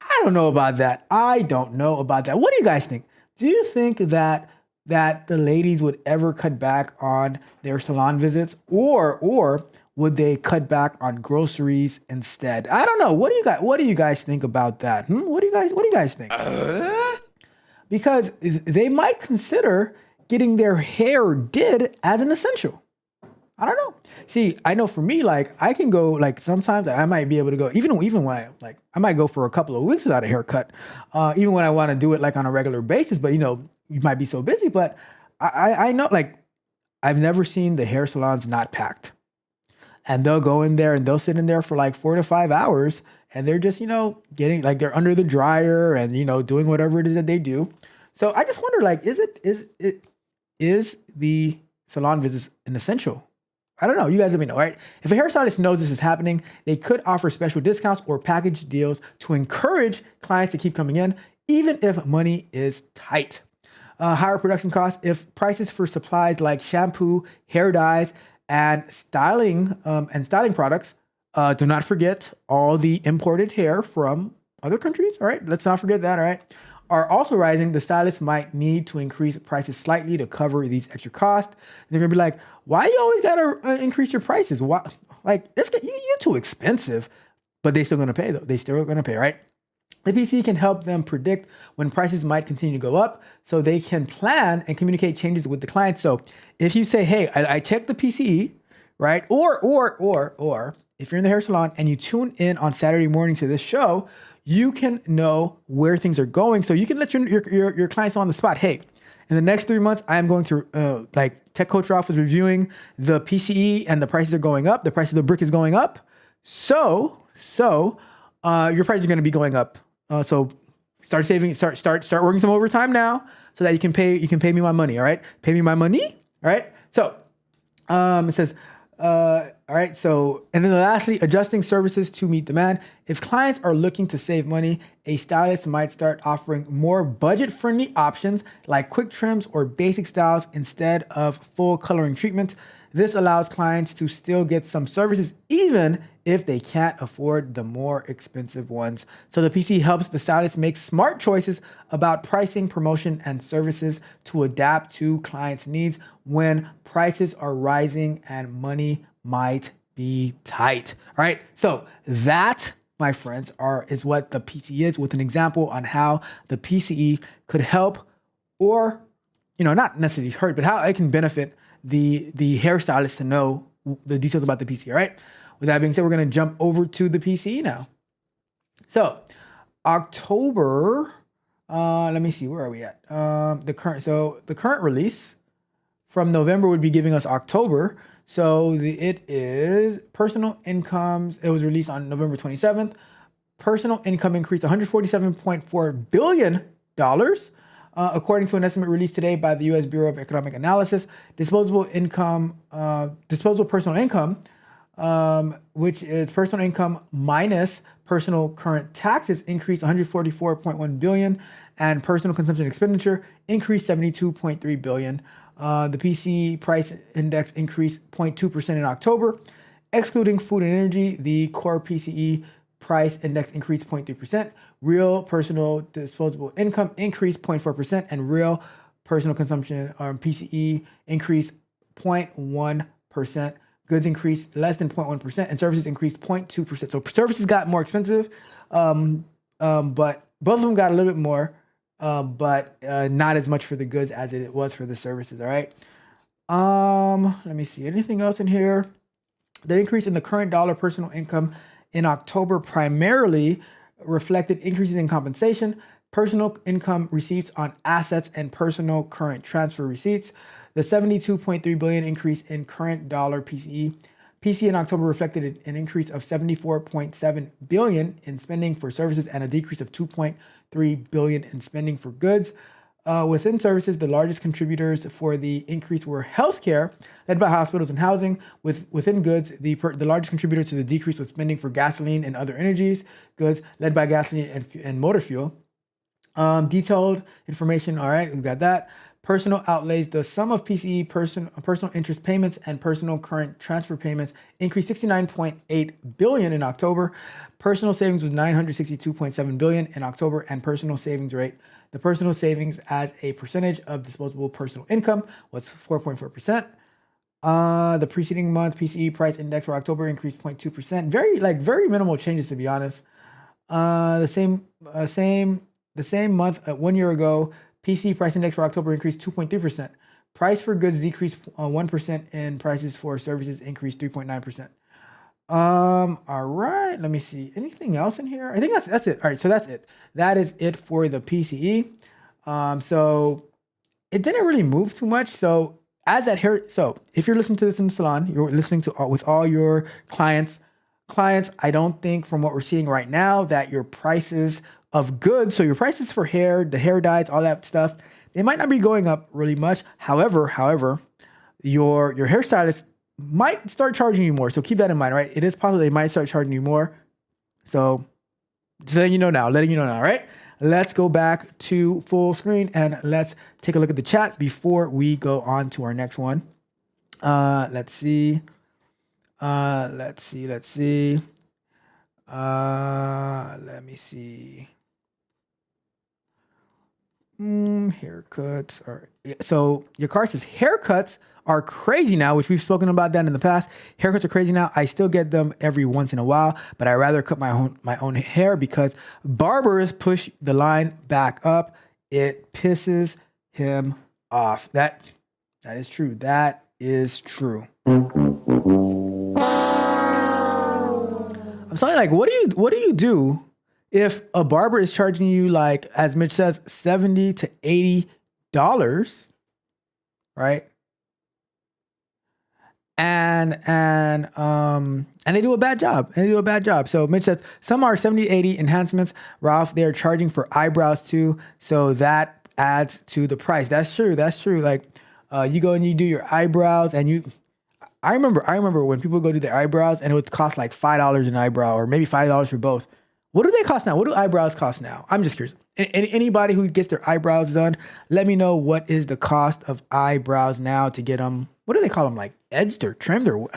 I don't know about that. What do you guys think? Do you think that the ladies would ever cut back on their salon visits, or would they cut back on groceries instead? I don't know. What do you guys think about that? What do you guys think? Because they might consider getting their hair did as an essential. I don't know. See, I know for me, like I can go, like sometimes I might be able to go, even when I might go for a couple of weeks without a haircut, even when I want to do it like on a regular basis, but you might be so busy, but I know, like I've never seen the hair salons not packed, and they'll go in there and they'll sit in there for like 4 to 5 hours. And they're just, getting like they're under the dryer and, doing whatever it is that they do. So I just wonder, like, is the salon visits an essential? I don't know. You guys let me know, right? If a hairstylist knows this is happening, they could offer special discounts or package deals to encourage clients to keep coming in, even if money is tight. Higher production costs. If prices for supplies like shampoo, hair dyes, and styling products, do not forget all the imported hair from other countries, all right? Let's not forget that, all right? Are also rising, the stylists might need to increase prices slightly to cover these extra costs. They're gonna be like, why you always gotta increase your prices? Why? Like, you're too expensive, but they're still gonna pay though. They still gonna pay, right? The PCE can help them predict when prices might continue to go up so they can plan and communicate changes with the client. So if you say, hey, I checked the PCE, right? Or if you're in the hair salon and you tune in on Saturday morning to this show, you can know where things are going. So you can let your clients know on the spot, hey, in the next 3 months, I am going to, like Tech Coach Ralph was reviewing the PCE and the prices are going up. The price of the brick is going up. So your prices are going to be going up. So start saving, start working some overtime now so that you can pay me my money. All right. Pay me my money. All right. So, it says, all right. So, and then lastly, adjusting services to meet demand. If clients are looking to save money, a stylist might start offering more budget-friendly options like quick trims or basic styles instead of full coloring treatment. This allows clients to still get some services even if they can't afford the more expensive ones. So the PC helps the stylist make smart choices about pricing, promotion, and services to adapt to clients' needs when prices are rising and money might be tight. All right, so that, my friends, is what the PCE is, with an example on how the PCE could help, or not necessarily hurt, but how it can benefit the hairstylist to know the details about the PCE. All right. With that being said, we're going to jump over to the PCE now. So October, let me see, where are we at? The current release from November would be giving us October. So it is personal incomes. It was released on November 27th. Personal income increased $147.4 billion. According to an estimate released today by the U.S. Bureau of Economic Analysis. Disposable personal income, which is personal income minus personal current taxes, increased $144.1 billion, and personal consumption expenditure increased $72.3 billion. The PC price index increased 0.2% in October. Excluding food and energy, the core PCE price index increased 0.3%. Real personal disposable income increased 0.4%, and real personal consumption, PCE, increased 0.1%. Goods increased less than 0.1%, and services increased 0.2%. So services got more expensive, but both of them got a little bit more, but not as much for the goods as it was for the services. All right. Let me see. Anything else in here? The increase in the current dollar personal income in October primarily reflected increases in compensation, personal income receipts on assets, and personal current transfer receipts. The $72.3 billion increase in current dollar PCE. PCE in October reflected an increase of $74.7 billion in spending for services and a decrease of $2.3 billion in spending for goods. Within services, the largest contributors for the increase were healthcare, led by hospitals and housing. Within goods, the largest contributor to the decrease was spending for gasoline and other energies goods, led by gasoline and motor fuel. Detailed information. All right, we've got that. Personal outlays, the sum of PCE, personal interest payments, and personal current transfer payments increased $69.8 billion in October. Personal savings was $962.7 billion in October, and personal savings rate, the personal savings as a percentage of disposable personal income, was 4.4%. The preceding month PCE price index for October increased 0.2%. Very minimal changes, to be honest. The same month 1 year ago, PCE price index for October increased 2.3%. Price for goods decreased 1%, and prices for services increased 3.9%. All right, let me see. Anything else in here? I think that's it. All right, so that's it. That is it for the PCE. So it didn't really move too much. So if you're listening to this in the salon, you're listening to with all your clients, I don't think from what we're seeing right now that your prices of goods, so your prices for hair, the hair dyes, all that stuff, they might not be going up really much. However, your hairstylist might start charging you more. So keep that in mind, right? It is possible they might start charging you more. So just letting you know now, all right? Let's go back to full screen and let's take a look at the chat before we go on to our next one. Let's see. Let me see. Haircuts. So your card says haircuts are crazy now, which we've spoken about that in the past. Haircuts are crazy now. I still get them every once in a while, but I rather cut my own hair because barbers push the line back up. It pisses him off. That is true. That is true. I'm sorry, like, what do you do if a barber is charging you, like, as Mitch says, $70 to $80, right? And they do a bad job. So Mitch says some are 70, 80 enhancements. Ralph, they're charging for eyebrows too. So that adds to the price. That's true. Like, you go and you do your eyebrows and I remember when people go do their eyebrows and it would cost like $5 an eyebrow or maybe $5 for both. What do they cost now? What do eyebrows cost now? I'm just curious. Anybody who gets their eyebrows done, let me know what is the cost of eyebrows now to get them. What do they call them? Like edged or trimmed or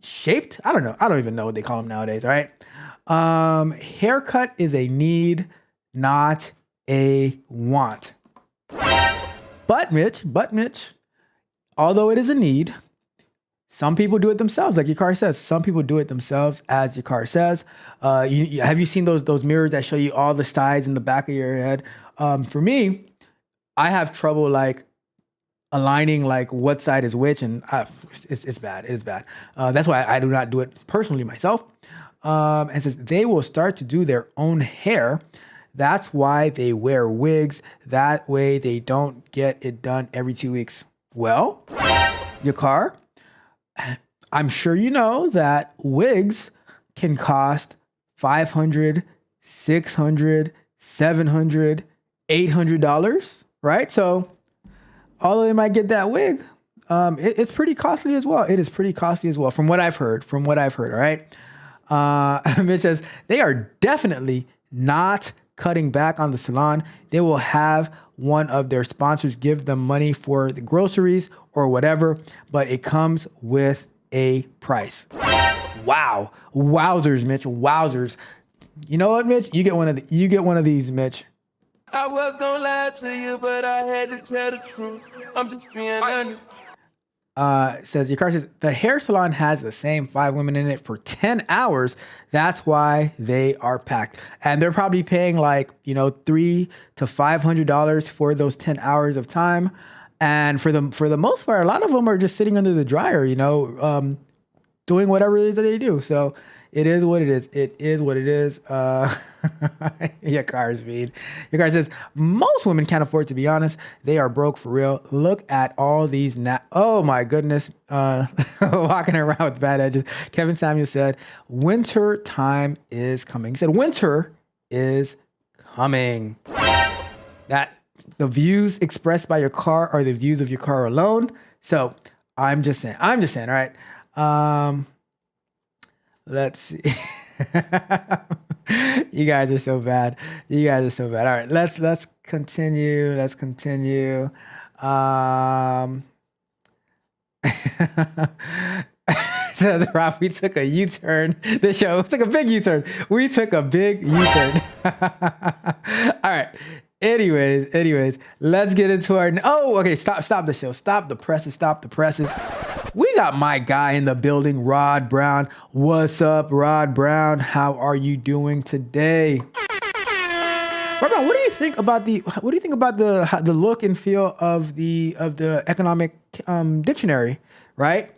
shaped? I don't know. I don't even know what they call them nowadays. All right. Haircut is a need, not a want. But Mitch, although it is a need, some people do it themselves, like your car says. Some people do it themselves, as your car says. Have you seen those mirrors that show you all the sides in the back of your head? For me, I have trouble like aligning like what side is which, and it's bad. It is bad. That's why I do not do it personally myself. And since they will start to do their own hair, that's why they wear wigs. That way they don't get it done every 2 weeks. Well, your car, I'm sure you know that wigs can cost $500, $600, $700, $800, right? So although they might get that wig, it's pretty costly as well. It is pretty costly as well, from what I've heard. All right. It says they are definitely not cutting back on the salon. They will have one of their sponsors give them money for the groceries or whatever, but it comes with a price. Wow. Wowzers, Mitch. Wowzers. You know what, Mitch? You get one of these, Mitch. I was gonna lie to you, but I had to tell the truth. I'm just being honest. Says your car says the hair salon has the same 5 women in it for 10 hours. That's why they are packed, and they're probably paying like $300 to $500 for those 10 hours of time. And for the most part, a lot of them are just sitting under the dryer, doing whatever it is that they do. So it is what it is. It is what it is. Your car's mean. Your car says, most women can't afford to be honest. They are broke for real. Look at all these oh my goodness. Walking around with bad edges. Kevin Samuel said, winter time is coming. He said, winter is coming. That the views expressed by your car are the views of your car alone. So I'm just saying, all right. Let's see. You guys are so bad. All right, let's continue. Says Rob, we took a U-turn. The show took a big U-turn. We took a big U-turn. All right. Anyways, let's get into our. Oh, okay. Stop the show. Stop the presses. We got my guy in the building, Rod Brown. What's up, Rod Brown? How are you doing today? Rod Brown, what do you think about the look and feel of the economic dictionary, right?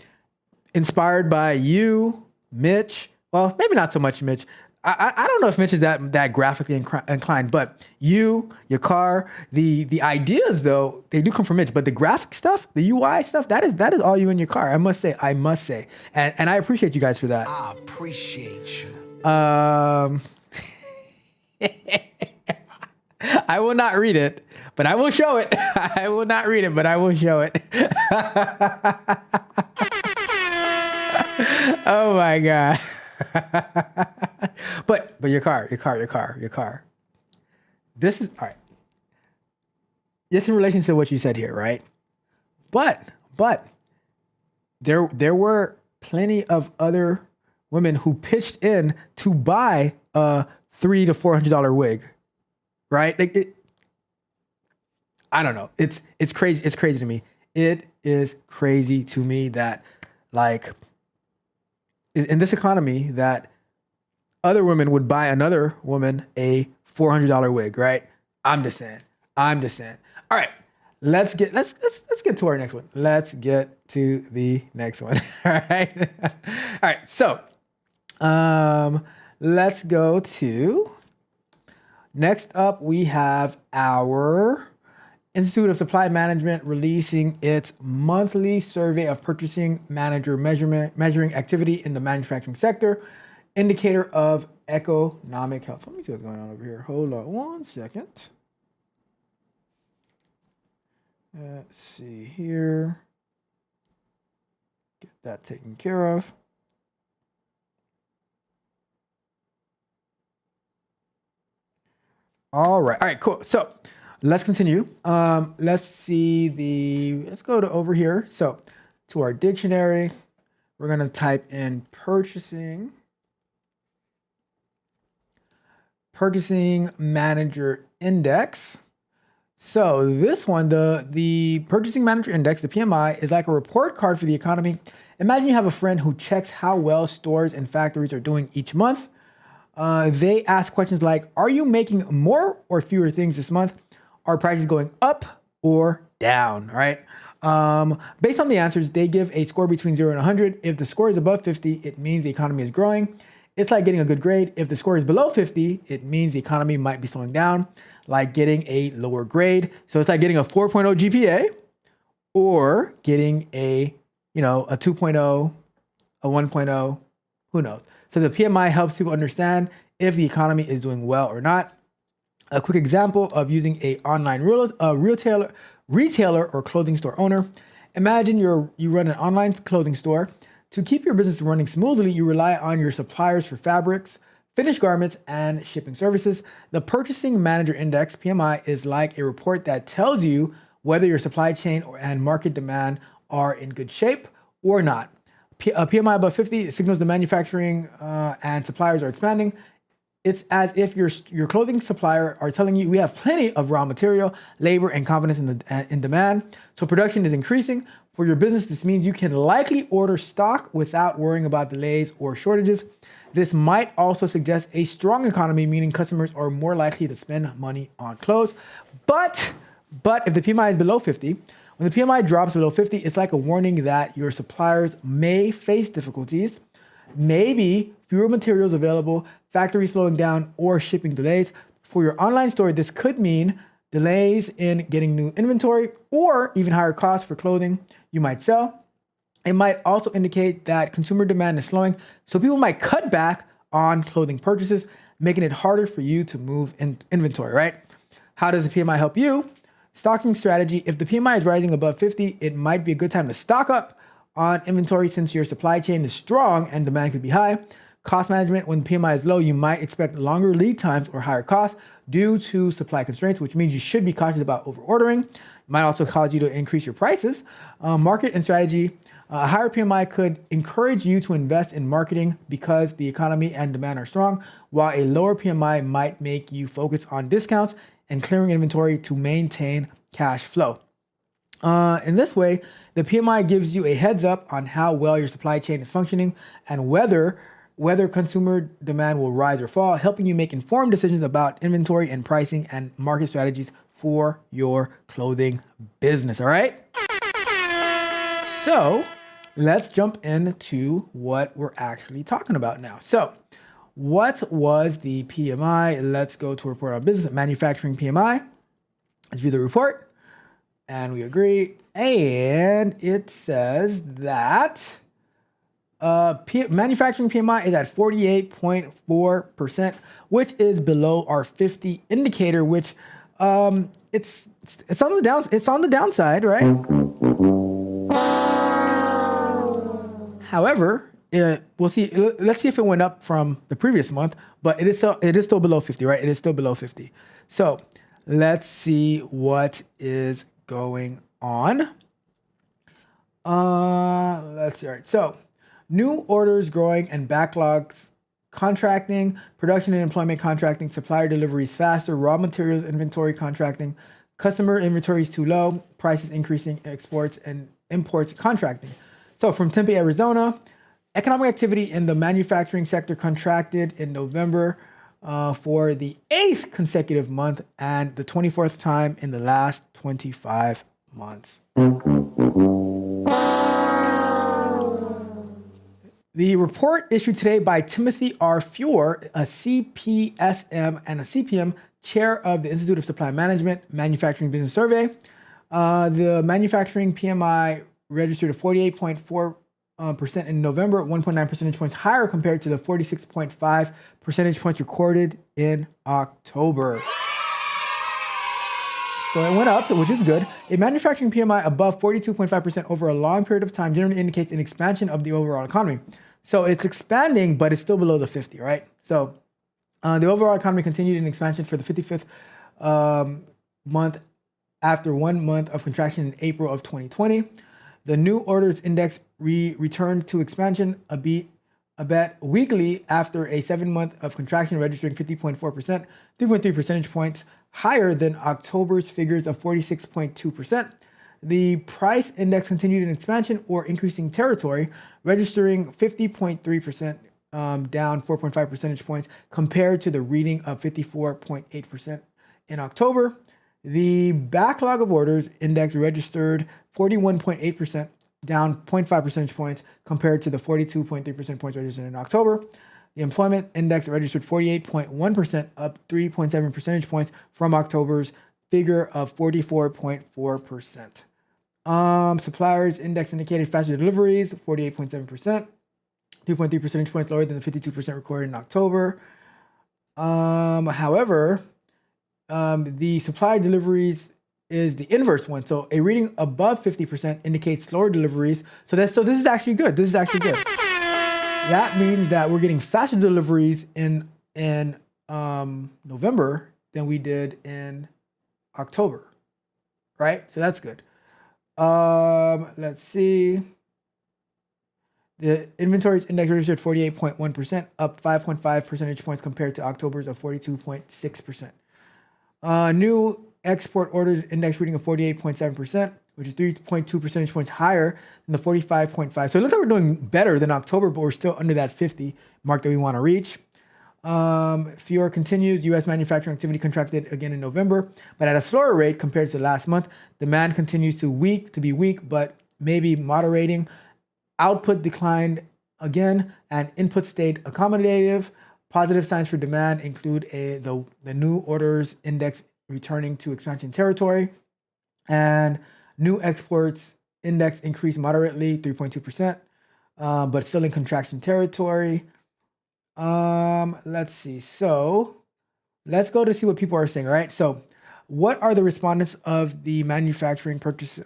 Inspired by you, Mitch. Well, maybe not so much Mitch. I don't know if Mitch is that graphically inclined, but your car, the ideas though, they do come from Mitch, but the graphic stuff, the UI stuff, that is all you in your car. I must say, and I appreciate you guys for that. I appreciate you. I will not read it, but I will show it. I will not read it, but I will show it. Oh my God. But your car. This is all right. Just in relation to what you said here, right? But there were plenty of other women who pitched in to buy a $300 to $400 wig, right? Like I don't know. It's crazy. It's crazy to me. It is crazy to me that, like, in this economy, that other women would buy another woman a $400 wig, right? I'm just saying. All right, let's get to our next one. Let's get to the next one. All right. All right. So, let's go to next up. We have our Institute of Supply Management releasing its monthly survey of purchasing manager measuring activity in the manufacturing sector, indicator of economic health. Let me see what's going on over here. Hold on one second. Let's see here. Get that taken care of. All right, cool. So let's continue. Let's go to over here. So to our dictionary, we're gonna type in purchasing manager index. So this one, the purchasing manager index, the PMI, is like a report card for the economy. Imagine you have a friend who checks how well stores and factories are doing each month. They ask questions like, are you making more or fewer things this month? Are prices going up or down, right? Based on the answers, they give a score between 0 and 100. If the score is above 50, it means the economy is growing. It's like getting a good grade. If the score is below 50, it means the economy might be slowing down, like getting a lower grade. So it's like getting a 4.0 GPA or getting a 2.0, a 1.0, who knows? So the PMI helps people understand if the economy is doing well or not. A quick example of using a online retailer or clothing store owner. Imagine you run an online clothing store. To keep your business running smoothly, you rely on your suppliers for fabrics, finished garments, and shipping services. The Purchasing Manager Index, PMI, is like a report that tells you whether your supply chain and market demand are in good shape or not. A PMI above 50 signals the manufacturing and suppliers are expanding. It's as if your clothing supplier are telling you we have plenty of raw material, labor, and confidence in demand. So production is increasing. For your business, this means you can likely order stock without worrying about delays or shortages. This might also suggest a strong economy, meaning customers are more likely to spend money on clothes. But if the PMI is below 50, when the PMI drops below 50, it's like a warning that your suppliers may face difficulties, maybe fewer materials available, factories slowing down, or shipping delays. For your online store, this could mean delays in getting new inventory or even higher costs for clothing you might sell. It might also indicate that consumer demand is slowing, so people might cut back on clothing purchases, making it harder for you to move in inventory, right? How does the PMI help you? Stocking strategy. If the PMI is rising above 50, it might be a good time to stock up on inventory since your supply chain is strong and demand could be high. Cost management. When the PMI is low, you might expect longer lead times or higher costs due to supply constraints, which means you should be cautious about over ordering. It might also cause you to increase your prices. Market and strategy. A higher PMI could encourage you to invest in marketing because the economy and demand are strong, while a lower PMI might make you focus on discounts and clearing inventory to maintain cash flow. In this way, the PMI gives you a heads up on how well your supply chain is functioning and whether consumer demand will rise or fall, helping you make informed decisions about inventory and pricing and market strategies for your clothing business. All right? So let's jump into what we're actually talking about now. So what was the PMI? Let's go to report on business, manufacturing PMI. Let's view the report. And we agree. And it says that manufacturing PMI is at 48.4%, which is below our 50 indicator, which it's on the downside, right? However, we'll see. Let's see if it went up from the previous month, but it is still below 50, right? It is still below 50. So let's see what is going on. Let's see. All right. So new orders growing and backlogs contracting, production and employment contracting, supplier deliveries faster, raw materials inventory contracting, Customer inventory is too low. Prices increasing, exports and imports contracting. So from Tempe, Arizona, economic activity in the manufacturing sector contracted in November for the 8th consecutive month and the 24th time in the last 25 months. The report issued today by Timothy R. Fuhr, a CPSM and a CPM chair of the Institute of Supply Management Manufacturing Business Survey. The manufacturing PMI registered a 48.4% in November, 1.9 percentage points higher compared to the 46.5 percentage points recorded in October. So it went up, which is good. A manufacturing PMI above 42.5% over a long period of time generally indicates an expansion of the overall economy. So it's expanding, but it's still below the 50, right? So the overall economy continued in expansion for the 55th month after 1 month of contraction in April of 2020. The new orders index returned to expansion a bit weekly after a 7-month of contraction, registering 50.4%, 3.3 percentage points higher than October's figures of 46.2%. The price index continued in expansion or increasing territory, registering 50.3%, down 4.5 percentage points compared to the reading of 54.8% in October. The backlog of orders index registered 41.8%, down 0.5 percentage points compared to the 42.3 percentage points registered in October. The employment index registered 48.1%, up 3.7 percentage points from October's figure of 44.4%. Suppliers index indicated faster deliveries, 48.7%, 2.3 percentage points lower than the 52% recorded in October. However, the supplier deliveries is the inverse one. So a reading above 50% indicates slower deliveries. So this is actually good. This is actually good. That means that we're getting faster deliveries in November than we did in October, right? So that's good. Let's see. The inventories index registered 48.1%, up 5.5 percentage points compared to October's of 42.6%. New export orders index reading of 48.7%, which is 3.2 percentage points higher than the 45.5. So it looks like we're doing better than October, but we're still under that 50 mark that we want to reach. Fuhr continues, U.S. manufacturing activity contracted again in November, but at a slower rate compared to last month. Demand continues to be weak, but maybe moderating. Output declined again, and input stayed accommodative. Positive signs for demand include the new orders index returning to expansion territory, and new exports index increased moderately, 3.2%, but still in contraction territory. Let's see. So let's go to see what people are saying. All right. So what are the respondents of the manufacturing purchasing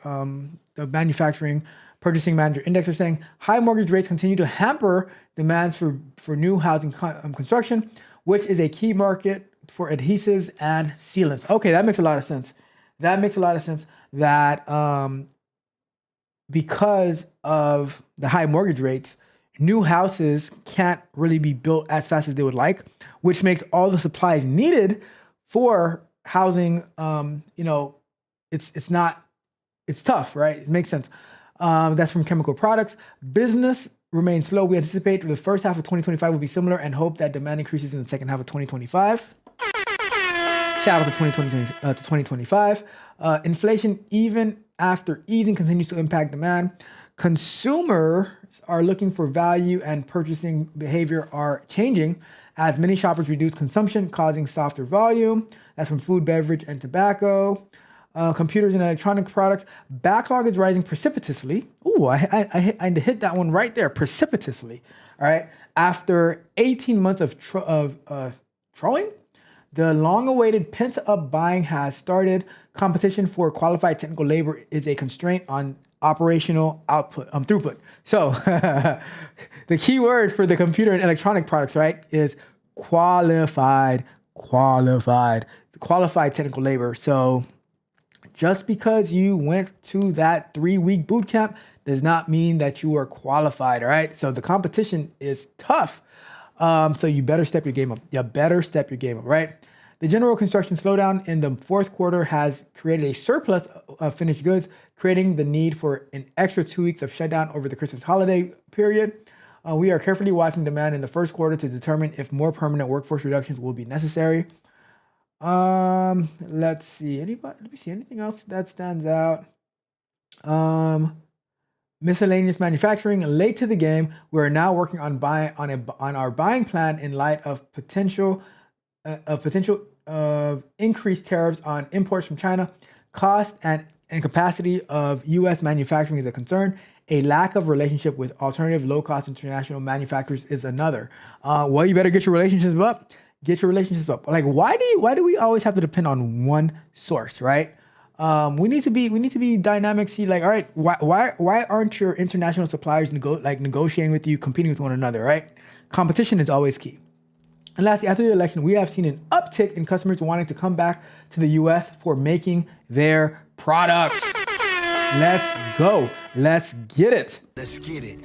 manager index are saying? High mortgage rates continue to hamper demands for new housing construction, which is a key market for adhesives and sealants. Okay, that makes a lot of sense. That because of the high mortgage rates, new houses can't really be built as fast as they would like, which makes all the supplies needed for housing, it's tough, right? It makes sense. That's from chemical products. Business remains slow. We anticipate the first half of 2025 will be similar and hope that demand increases in the second half of 2025. Shout out to 2025. Inflation, even after easing, continues to impact demand. Consumers are looking for value and purchasing behavior are changing as many shoppers reduce consumption, causing softer volume. That's from food, beverage, and tobacco. Computers and electronic products. Backlog is rising precipitously. Ooh, I hit that one right there, precipitously. All right. After 18 months of trolling, the long-awaited pent-up buying has started. Competition for qualified technical labor is a constraint on operational throughput. So the key word for the computer and electronic products, right, is qualified technical labor. So just because you went to that 3-week boot camp does not mean that you are qualified, all right? So the competition is tough. So you better step your game up. Right? The general construction slowdown in the fourth quarter has created a surplus of finished goods, creating the need for an extra 2 weeks of shutdown over the Christmas holiday period. We are carefully watching demand in the first quarter to determine if more permanent workforce reductions will be necessary. Let's see. Let me see anything else that stands out. Miscellaneous manufacturing. Late to the game, we are now working on our buying plan in light of potential increased tariffs on imports from China. Cost and capacity of U.S. manufacturing is a concern. A lack of relationship with alternative low-cost international manufacturers is another. Well, you better get your relationships up. Get your relationships up. Like, why do we always have to depend on one source, right? We need to be dynamic. See, like, all right, why aren't your international suppliers negotiating with you, competing with one another, right? Competition is always key. And lastly, after the election, we have seen an uptick in customers wanting to come back to the U.S. for making their products. Let's go. Let's get it. Let's get it.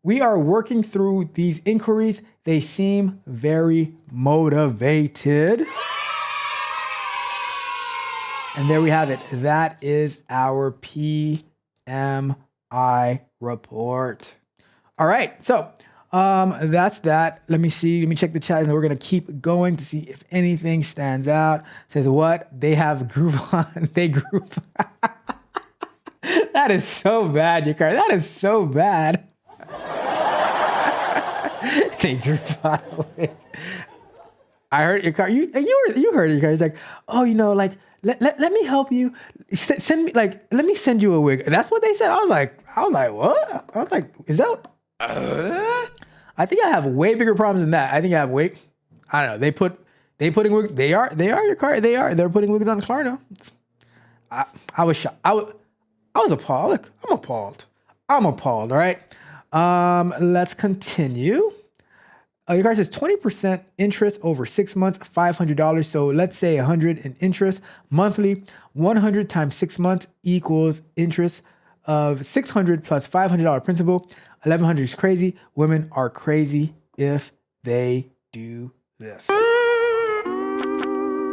We are working through these inquiries. They seem very motivated. And there we have it. That is our PMI report. All right. So that's that. Let me see. Let me check the chat, and we're gonna keep going to see if anything stands out. Says what? They have Groupon. They group. That is so bad, Yakar. That is so bad. They Groupon. I heard Yakar. You heard Yakar. He's like, oh, like, let me help you. Send me, like, let me send you a wig. That's what they said. I was like, what? I was like, is that? I think I have way bigger problems than that. I think I have way. I don't know. They putting wigs. They are your car. They're putting wigs on the car now. I was shocked. I was appalled. Look, I'm appalled. All right. Let's continue. Your car says 20% interest over 6 months, $500. So let's say 100 in interest monthly. 100 times 6 months equals interest of 600 plus $500 principal. 1,100 is crazy. Women are crazy if they do this.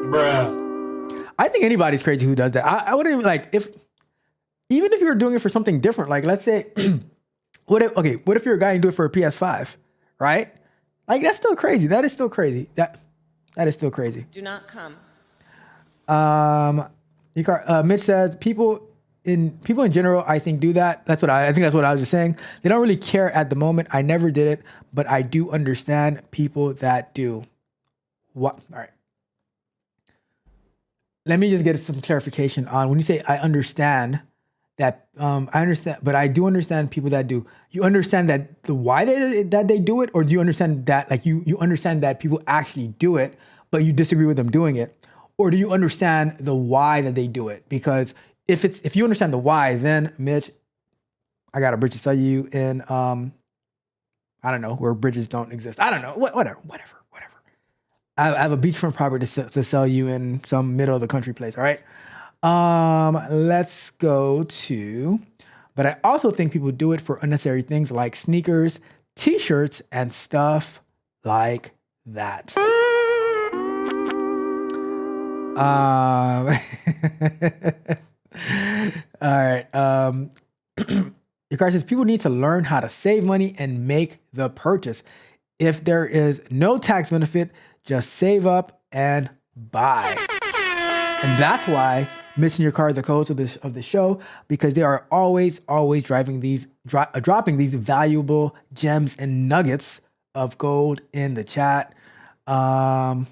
Bruh. I think anybody's crazy who does that. I wouldn't even, like, even if you were doing it for something different, like, let's say, what if you're a guy and do it for a PS5, right? Like, that's still crazy. That is still crazy. That is still crazy. Do not come. Mitch says people in general, I think, do that. I think that's what I was just saying. They don't really care at the moment. I never did it, but I do understand people that do. What? All right. Let me just get some clarification on when you say I understand that. I understand, but I do understand people that do. You understand that the why that they do it, or do you understand that, like, you understand that people actually do it, but you disagree with them doing it, or do you understand the why that they do it? Because if you understand the why, then Mitch, I got a bridge to sell you in I don't know, where bridges don't exist. I don't know, whatever. I have a beachfront property to sell you in some middle of the country place. All right. Let's go to. But I also think people do it for unnecessary things like sneakers, t-shirts, and stuff like that. All right. Your car says people need to learn how to save money and make the purchase. If there is no tax benefit, just save up and buy. And that's why Missing Your Car, the co-host of the show, because they are always dropping these valuable gems and nuggets of gold in the chat. So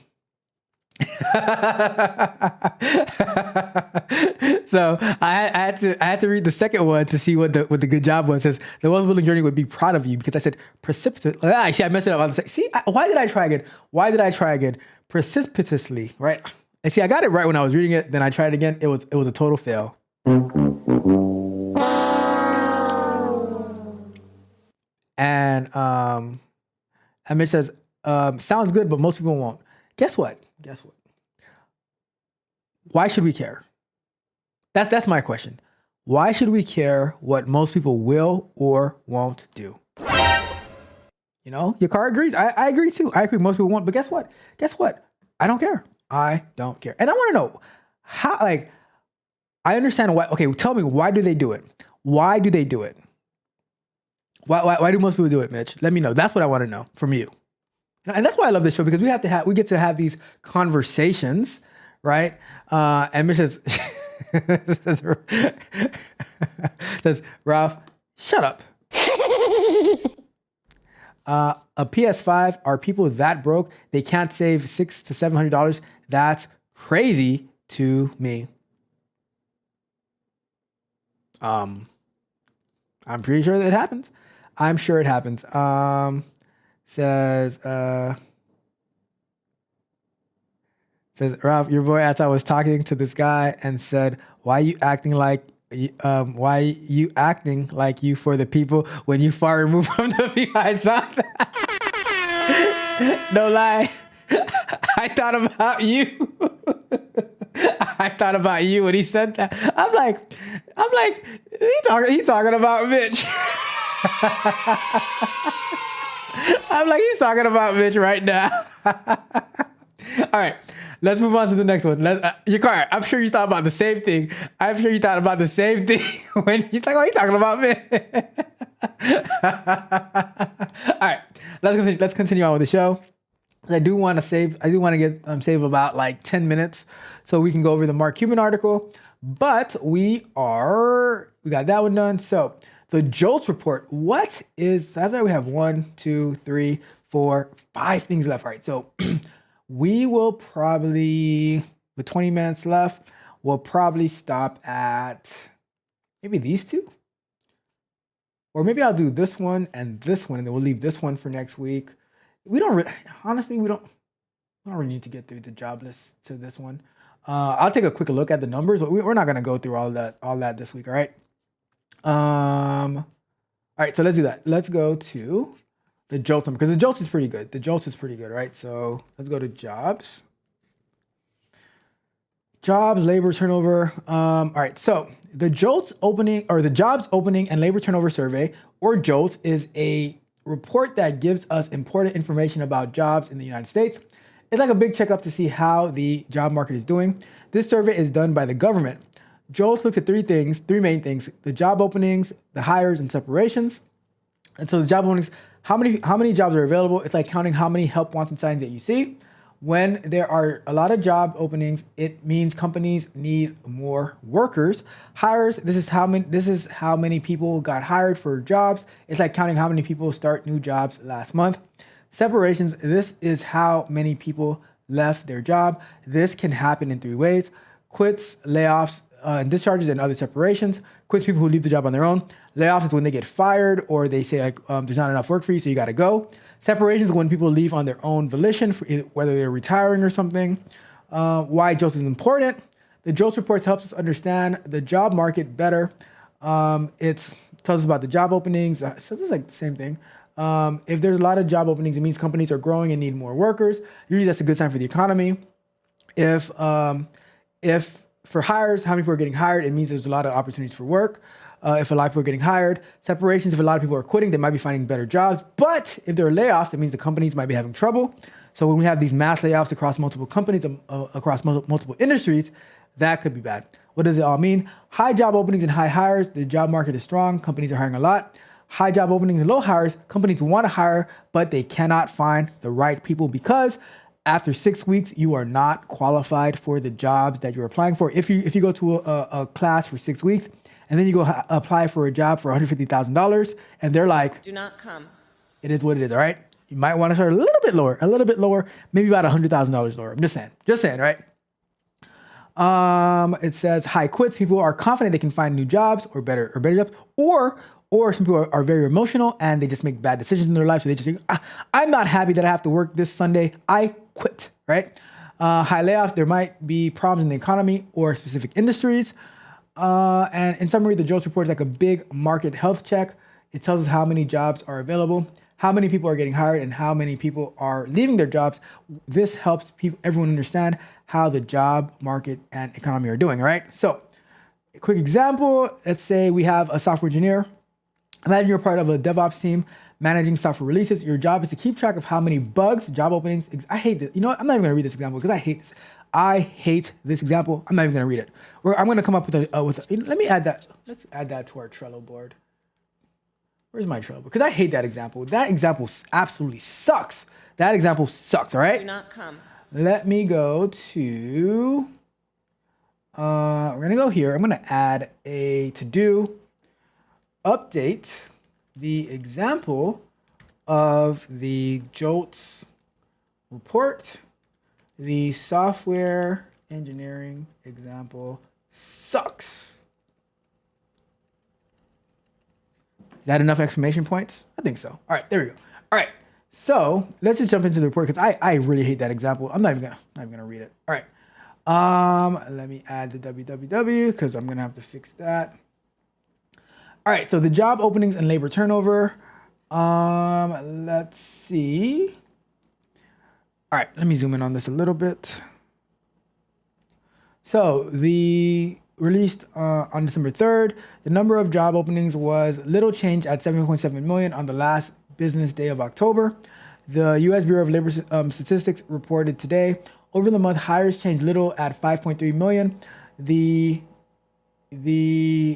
I had to read the second one to see what the good job was. It says the Wealth Building Journey would be proud of you, because I said precipitous. See, I messed it up. Why did I try again? Precipitously, right? And see, I got it right when I was reading it. Then I tried it again. It was a total fail. And Mitch says, sounds good, but most people won't. Guess what? Why should we care? That's my question. Why should we care what most people will or won't do? You know, your car agrees. I agree too. I agree. Most people won't. But guess what? Guess what? I don't care. I don't care. And I want to know how, like, I understand why. Okay, tell me, why do they do it? Why do they do it? Why do most people do it, Mitch? Let me know. That's what I want to know from you. And that's why I love this show, because we get to have these conversations, right? And Mitch says, says, Ralph, shut up. A PS5, are people that broke they can't save $600 to $700? That's crazy to me. I'm pretty sure that it happens. I'm sure it happens. Says Ralph, your boy Atta was talking to this guy and said, why you acting like you for the people when you far removed from the view? I saw that. No lie. I thought about you. I thought about you when he said that. I'm like, he talking about Mitch. I'm like, he's talking about Mitch right now. All right, let's move on to the next one. Yakar, I'm sure you thought about the same thing. I'm sure you thought about the same thing when he's like, oh, he's talking about Mitch. All right, let's continue on with the show. I do want to get save about like 10 minutes so we can go over the Mark Cuban article, but we got that one done. So the JOLTS report, I think we have 1, 2, 3, 4, 5 things left. All right, so we will probably, with 20 minutes left, we'll probably stop at maybe these two. Or maybe I'll do this one, and then we'll leave this one for next week. We don't really need to get through the job list to this one. I'll take a quick look at the numbers, but we're not going to go through all that this week. All right. All right. So let's do that. Let's go to the JOLTS number, because the JOLTS is pretty good. The JOLTS is pretty good, right? So let's go to jobs, labor turnover. All right. So the JOLTS opening, or the jobs opening and labor turnover survey, or JOLTS, is a report that gives us important information about jobs in the United States. It's like a big checkup to see how the job market is doing. This survey is done by the government. JOLTS looks at three main things: the job openings, the hires, and separations. And so the job openings, how many jobs are available? It's like counting how many help wanted signs that you see. When there are a lot of job openings, it means companies need more workers. Hires, this is how many people got hired for jobs. It's like counting how many people start new jobs last month. Separations, this is how many people left their job. This can happen in 3 ways: quits, layoffs, and discharges, and other separations. Quits, people who leave the job on their own. Layoffs is when they get fired, or they say like, there's not enough work for you, so you got to go. Separations is when people leave on their own volition, whether they're retiring or something. Why JOLTS is important: the JOLTS reports helps us understand the job market better. It tells us about the job openings. So this is like the same thing. If there's a lot of job openings, it means companies are growing and need more workers. Usually that's a good sign for the economy. If for hires, how many people are getting hired, it means there's a lot of opportunities for work. If a lot of people are getting hired. Separations, if a lot of people are quitting, they might be finding better jobs. But if there are layoffs, it means the companies might be having trouble. So when we have these mass layoffs across multiple companies, across multiple industries, that could be bad. What does it all mean? High job openings and high hires, the job market is strong. Companies are hiring a lot. High job openings and low hires, companies want to hire, but they cannot find the right people, because after 6 weeks, you are not qualified for the jobs that you're applying for. If you go to a class for 6 weeks, and then you go apply for a job for $150,000, and they're like, do not come. It is what it is, all right? You might want to start a little bit lower, maybe about $100,000 lower. I'm just saying, right? It says high quits. People are confident they can find new jobs or better jobs, or some people are very emotional and they just make bad decisions in their life. So they just think, I'm not happy that I have to work this Sunday. I quit, right? High layoffs. There might be problems in the economy or specific industries. And in summary, the JOLTS report is like a big market health check. It tells us how many jobs are available, how many people are getting hired, and how many people are leaving their jobs. This helps everyone understand how the job market and economy are doing, all right? So a quick example, let's say we have a software engineer. Imagine you're part of a DevOps team managing software releases. Your job is to keep track of how many bugs, job openings. I hate this. You know what? I'm not even gonna read this example because I hate this. I hate this example. I'm not even gonna read it. I'm gonna come up with let me add that. Let's add that to our Trello board. Where's my Trello? Because I hate that example. That example absolutely sucks. That example sucks, all right? Do not come. Let me go to, we're gonna go here. I'm gonna add a to-do, update the example of the JOLTS report. The software engineering example sucks. Is that enough exclamation points? I think so. All right, there we go. All right, so let's just jump into the report because I really hate that example. I'm not even gonna read it. All right, let me add the www because I'm gonna have to fix that. All right, so the job openings and labor turnover. Let's see. All right, let me zoom in on this a little bit. So the released on December 3rd, the number of job openings was little change at 7.7 million on the last business day of October. The U.S. Bureau of Labor Statistics reported today, over the month, hires changed little at 5.3 million. The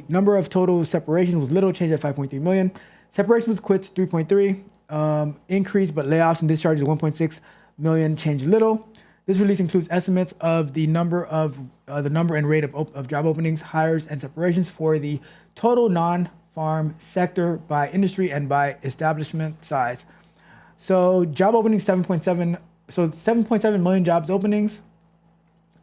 number of total separations was little change at 5.3 million. Separations with quits 3.3, increase, but layoffs and discharges 1.6 million changed little. This release includes estimates of the number and rate of job openings, hires, and separations for the total non-farm sector by industry and by establishment size. So job openings 7.7. So 7.7 million jobs openings.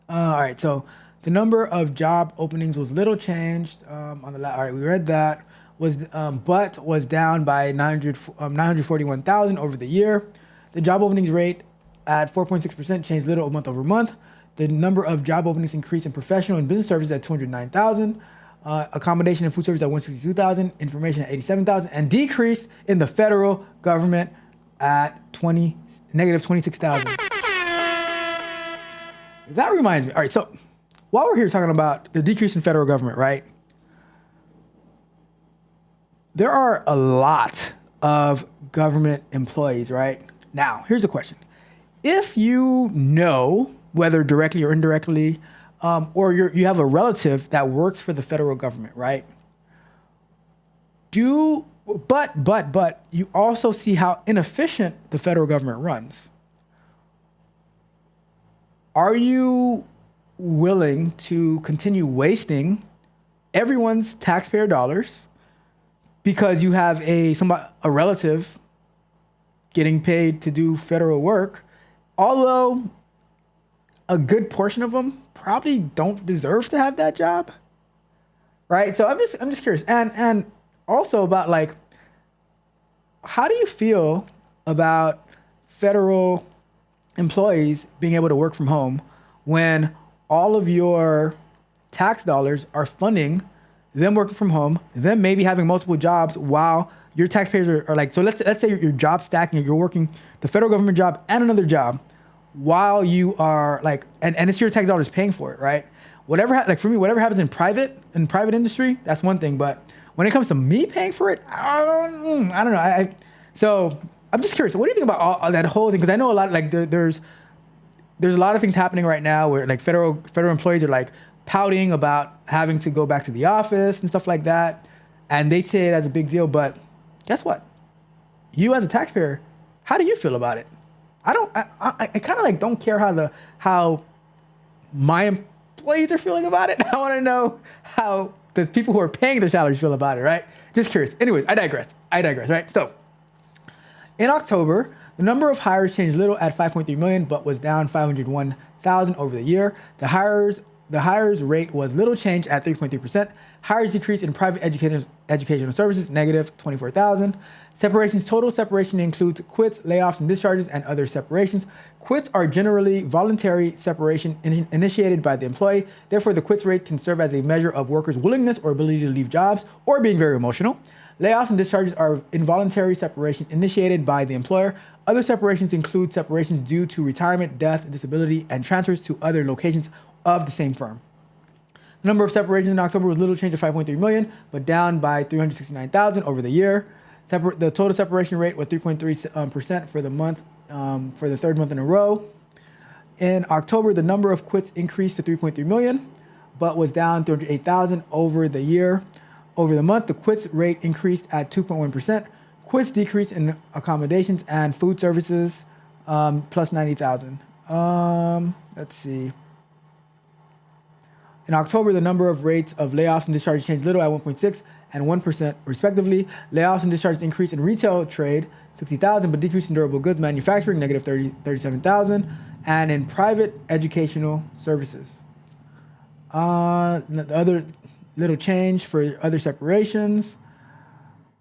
All right. So the number of job openings was little changed on the. All right, we read that but was down by 941,000 over the year. The job openings rate at 4.6% changed little month over month. The number of job openings increased in professional and business services at 209,000, accommodation and food service at 162,000, information at 87,000, and decreased in the federal government at negative 26,000. That reminds me. All right, so while we're here talking about the decrease in federal government, right? There are a lot of government employees, right? Now, here's a question. If you know, whether directly or indirectly, or you have a relative that works for the federal government, right? But you also see how inefficient the federal government runs. Are you willing to continue wasting everyone's taxpayer dollars because you have a relative getting paid to do federal work, although a good portion of them probably don't deserve to have that job, right? So I'm just curious, and also about like, how do you feel about federal employees being able to work from home when all of your tax dollars are funding them working from home, them maybe having multiple jobs while your taxpayers are like, so let's say you're job stacking, you're working the federal government job and another job while you are like, and it's your tax dollars paying for it, right? Like for me, whatever happens in private industry, that's one thing. But when it comes to me paying for it, I don't know. So I'm just curious. What do you think about all that whole thing? Because I know a lot, like there's a lot of things happening right now where like federal employees are like pouting about having to go back to the office and stuff like that. And they say it as a big deal, but guess what? You as a taxpayer, how do you feel about it? I kind of like don't care how my employees are feeling about it. I want to know how the people who are paying their salaries feel about it, right? Just curious. Anyways, I digress, right? So in October, the number of hires changed little at 5.3 million, but was down 501,000 over the year. The hires rate was little change at 3.3%. Hires decreased in private educational services, negative 24,000. Separations, total separation includes quits, layoffs, and discharges, and other separations. Quits are generally voluntary separation initiated by the employee. Therefore, the quits rate can serve as a measure of workers' willingness or ability to leave jobs or being very emotional. Layoffs and discharges are involuntary separation initiated by the employer. Other separations include separations due to retirement, death, disability, and transfers to other locations of the same firm. The number of separations in October was little change of 5.3 million, but down by 369,000 over the year. The total separation rate was 3.3% for the month, for the third month in a row. In October, the number of quits increased to 3.3 million, but was down 308,000 over the year. Over the month, the quits rate increased at 2.1%. Quits decreased in accommodations and food services, plus 90,000. Let's see. In October, the number of rates of layoffs and discharges changed little at 1.6 and 1% respectively. Layoffs and discharges increased in retail trade, 60,000, but decreased in durable goods manufacturing, negative 37,000, and in private educational services. The other little change for other separations.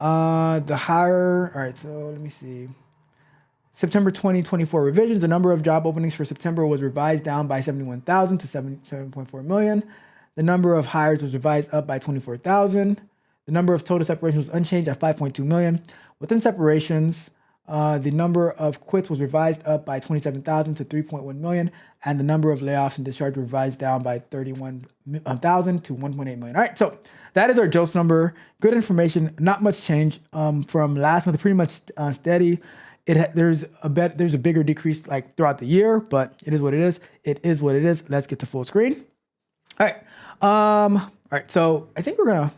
All right, so let me see. September 2024 revisions. The number of job openings for September was revised down by 71,000 to 7.4 million. The number of hires was revised up by 24,000. The number of total separations was unchanged at 5.2 million. Within separations, the number of quits was revised up by 27,000 to 3.1 million, and the number of layoffs and discharge revised down by 31,000 to 1.8 million. All right, so that is our JOLTS number. Good information. Not much change from last month. Pretty much steady. There's a bigger decrease like throughout the year, but it is what it is. It is what it is. Let's get to full screen. All right. All right. So I think we're gonna.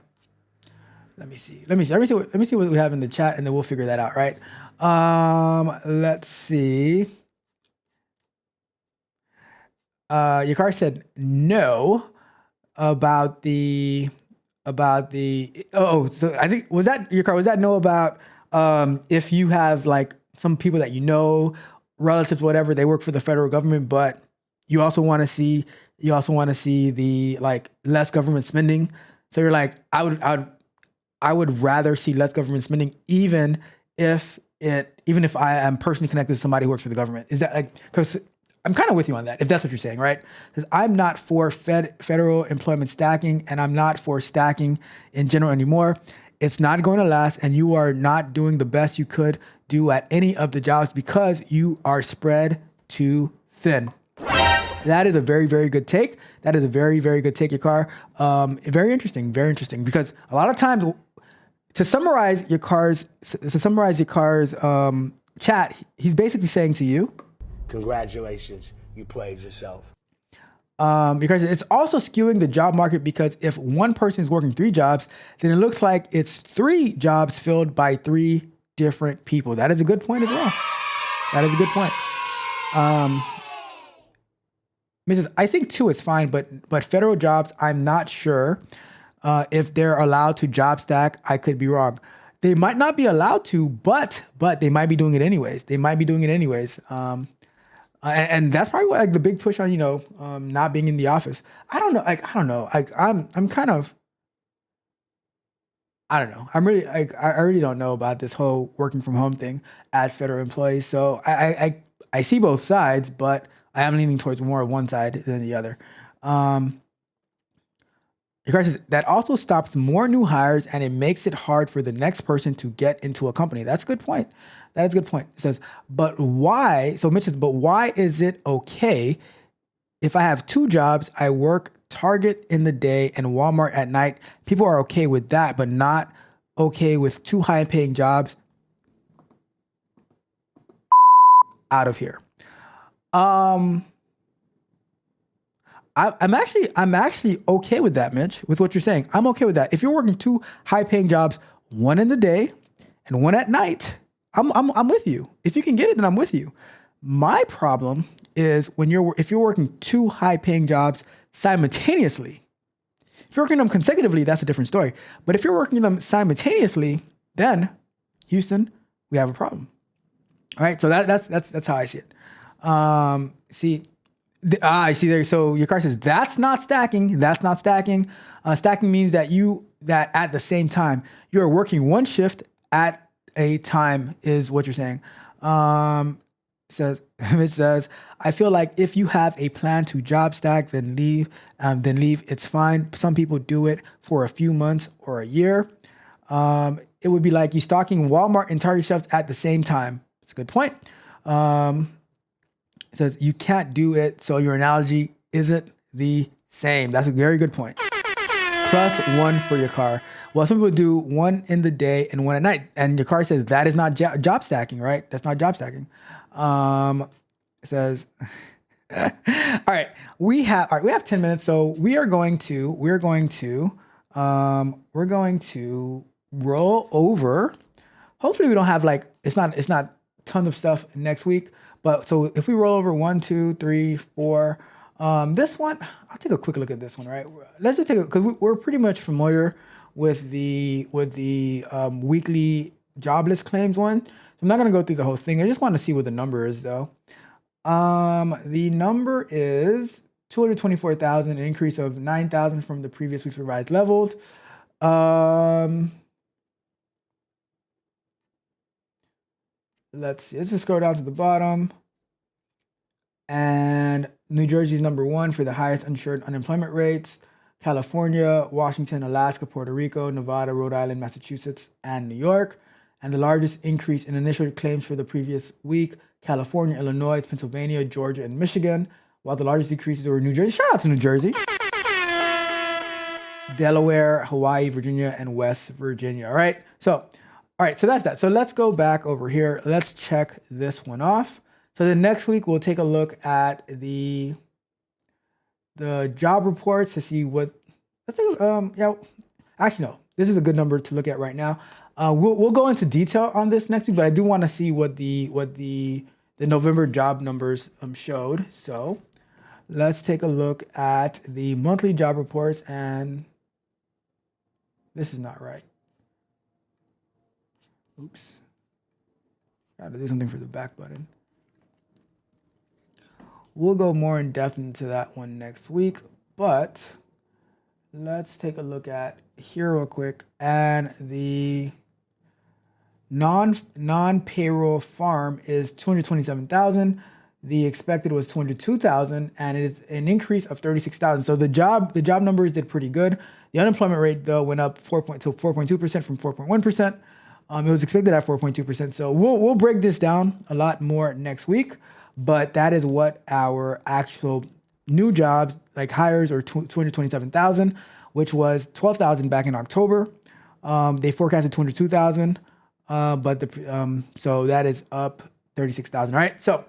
Let me see what we have in the chat, and then we'll figure that out. Right. Let's see. Yakar said no about the. So I think was that Yakar? Was that no about if you have like some people that you know, relatives, whatever, they work for the federal government, but you also want to see the like less government spending. So you're like, I would rather see less government spending, even if I am personally connected to somebody who works for the government. Is that like, because I'm kind of with you on that, if that's what you're saying, right? Because I'm not for federal employment stacking, and I'm not for stacking in general anymore. It's not going to last, and you are not doing the best you could do at any of the jobs because you are spread too thin. That is a very, very good take. That is a very, very good take, Yakar. Very interesting, because a lot of times, to summarize Yakar's chat, he's basically saying to you, congratulations, you played yourself. Because it's also skewing the job market, because if one person is working 3 jobs, then it looks like it's 3 jobs filled by 3 different people. That is a good point as well. That is a good point. Mrs. I think 2 is fine, but federal jobs, I'm not sure if they're allowed to job stack. I could be wrong. They might not be allowed to, but they might be doing it anyways. And that's probably what, like, the big push on, not being in the office. I don't know. I really don't know about this whole working from home thing as federal employees. So I see both sides, but I am leaning towards more of one side than the other. That also stops more new hires, and it makes it hard for the next person to get into a company. That's a good point. That is a good point. It says, but why? So Mitch says, but why is it okay if I have 2 jobs, I work Target in the day and Walmart at night? People are okay with that, but not okay with 2 high-paying jobs. Out of here. I'm actually okay with that, Mitch, with what you're saying. I'm okay with that. If you're working 2 high-paying jobs, 1 in the day and 1 at night, I'm with you. If you can get it, then I'm with you. My problem is if you're working 2 high-paying jobs simultaneously. If you're working them consecutively, that's a different story. But if you're working them simultaneously, then Houston, we have a problem. All right, so that's how I see it. I see there. So your car says that's not stacking. That's not stacking. Stacking means that at the same time you are working 1 shift at a time, is what you're saying. Mitch says, I feel like if you have a plan to job stack, then leave. It's fine. Some people do it for a few months or a year. It would be like you stocking Walmart and Target shelves at the same time. It's a good point. It says you can't do it, so your analogy isn't the same. That's a very good point. +1 for your car. Well, some people do one in the day and one at night. And your card says that is not job stacking, right? That's not job stacking. It says, all right, we have 10 minutes. So we're going to roll over. Hopefully we don't have like, it's not tons of stuff next week. But so if we roll over 1, 2, 3, 4, this one, I'll take a quick look at this one, right? Let's just take it because we're pretty much familiar with the weekly jobless claims one. So I'm not gonna go through the whole thing. I just want to see what the number is though. The number is 224,000, an increase of 9,000 from the previous week's revised levels. Let's just scroll down to the bottom. And New Jersey's number 1 for the highest uninsured unemployment rates. California, Washington, Alaska, Puerto Rico, Nevada, Rhode Island, Massachusetts, and New York. And the largest increase in initial claims for the previous week, California, Illinois, Pennsylvania, Georgia, and Michigan. While the largest decreases were New Jersey. Shout out to New Jersey. Delaware, Hawaii, Virginia, and West Virginia. All right. So that's that. So let's go back over here. Let's check this one off. So the next week we'll take a look at the job reports to see what. Actually no, this is a good number to look at right now. We'll go into detail on this next week, but I do want to see what the November job numbers showed. So let's take a look at the monthly job reports, and this is not right. Oops. Got to do something for the back button. We'll go more in depth into that one next week, but let's take a look at here real quick. And the non-payroll farm is 227,000. The expected was 202,000, and it's an increase of 36,000. So the job numbers did pretty good. The unemployment rate though went up 4.2% from 4.1%. It was expected at 4.2%. So we'll break this down a lot more next week. But that is what our actual new jobs, like hires, are 227,000, which was 12,000 back in October. They forecasted 202,000, but so that is up 36,000. All right, so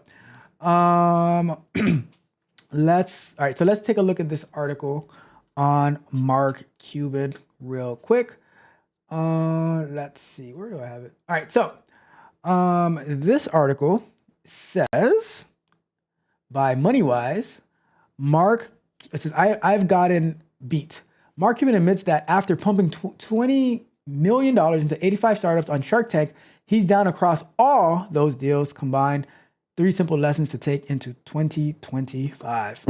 let's take a look at this article on Mark Cuban real quick. Let's see, where do I have it? All right, so this article says by MoneyWise, it says, I've gotten beat. Mark Cuban admits that after pumping $20 million into 85 startups on Shark Tank, he's down across all those deals combined. 3 simple lessons to take into 2025.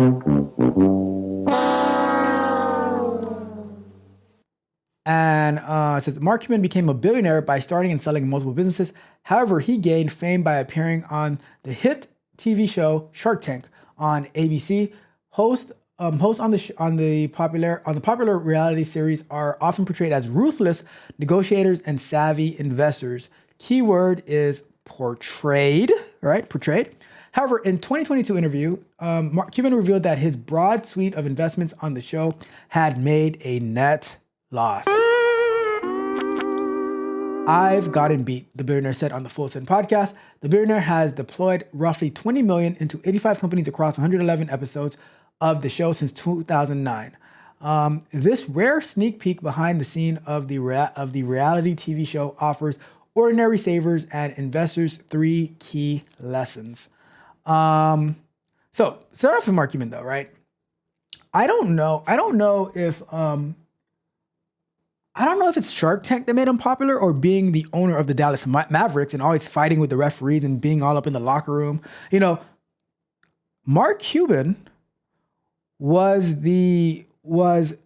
And it says Mark Cuban became a billionaire by starting and selling multiple businesses. However, he gained fame by appearing on the hit TV show Shark Tank on ABC. Hosts on the popular reality series are often portrayed as ruthless negotiators and savvy investors. Keyword is portrayed, right? Portrayed. However, in 2022 interview, Mark Cuban revealed that his broad suite of investments on the show had made a net loss. I've gotten beat, the billionaire said on the Full Send podcast. The billionaire has deployed roughly $20 million into 85 companies across 111 episodes of the show since 2009. This rare sneak peek behind the scene of the reality TV show offers ordinary savers and investors 3 key lessons. So start off with Mark Cuban though, right? I don't know if it's Shark Tank that made him popular or being the owner of the Dallas Mavericks and always fighting with the referees and being all up in the locker room. You know, Mark Cuban was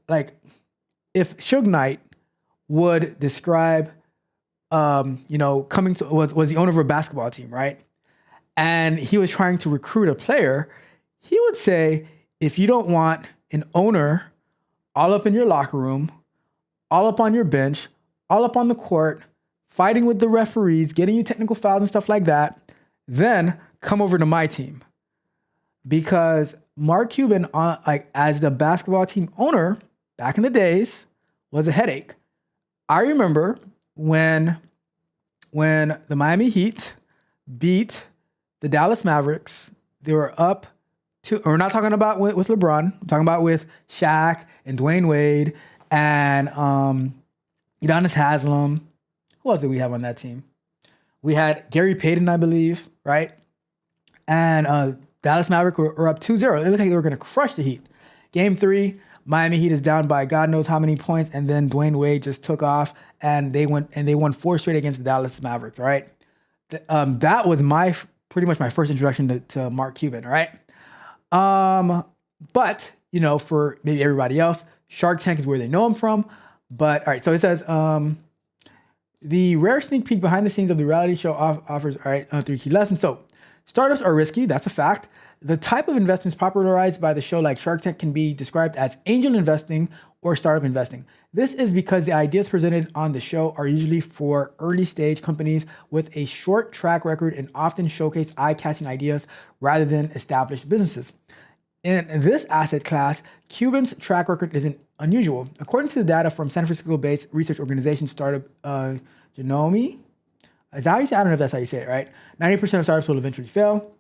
like if Suge Knight would describe, was the owner of a basketball team, right? And he was trying to recruit a player. He would say, if you don't want an owner all up in your locker room, all up on your bench, all up on the court, fighting with the referees, getting you technical fouls and stuff like that, then come over to my team. Because Mark Cuban, as the basketball team owner back in the days, was a headache. I remember when the Miami Heat beat the Dallas Mavericks. They were up to, we're not talking about with LeBron. I'm talking about with Shaq and Dwayne Wade and Udonis Haslem. Who else did we have on that team? We had Gary Payton, I believe, right? And Dallas Mavericks were up 2-0. It looked like they were going to crush the Heat. Game 3, Miami Heat is down by God knows how many points, and then Dwayne Wade just took off, and they won 4 straight against the Dallas Mavericks. All right, that was pretty much my first introduction to Mark Cuban. All right, but for maybe everybody else, Shark Tank is where they know him from. But all right, so it says the rare sneak peek behind the scenes of the reality show offers 3 key lessons. So startups are risky. That's a fact. The type of investments popularized by the show like Shark Tank can be described as angel investing or startup investing. This is because the ideas presented on the show are usually for early stage companies with a short track record and often showcase eye-catching ideas rather than established businesses. In this asset class, Cuban's track record isn't unusual. According to the data from San Francisco-based research organization startup Genome, is that how you say? I don't know if that's how you say it, right? 90% of startups will eventually fail.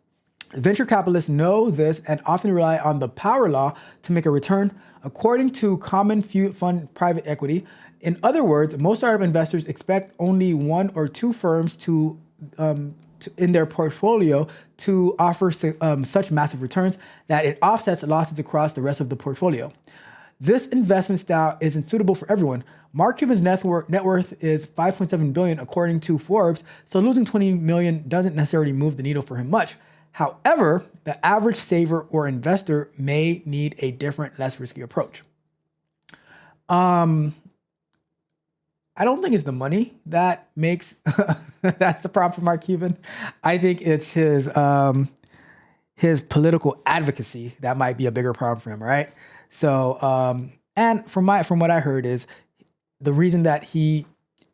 Venture capitalists know this and often rely on the power law to make a return, according to Common Fund Private Equity. In other words, most startup investors expect only 1 or 2 firms in their portfolio to offer such massive returns that it offsets losses across the rest of the portfolio. This investment style isn't suitable for everyone. Mark Cuban's net worth is $5.7 billion, according to Forbes, so losing $20 million doesn't necessarily move the needle for him much. However, the average saver or investor may need a different, less risky approach. I don't think it's the money that makes that's the problem for Mark Cuban. I think it's his political advocacy that might be a bigger problem for him, right? So, and from what I heard is the reason that he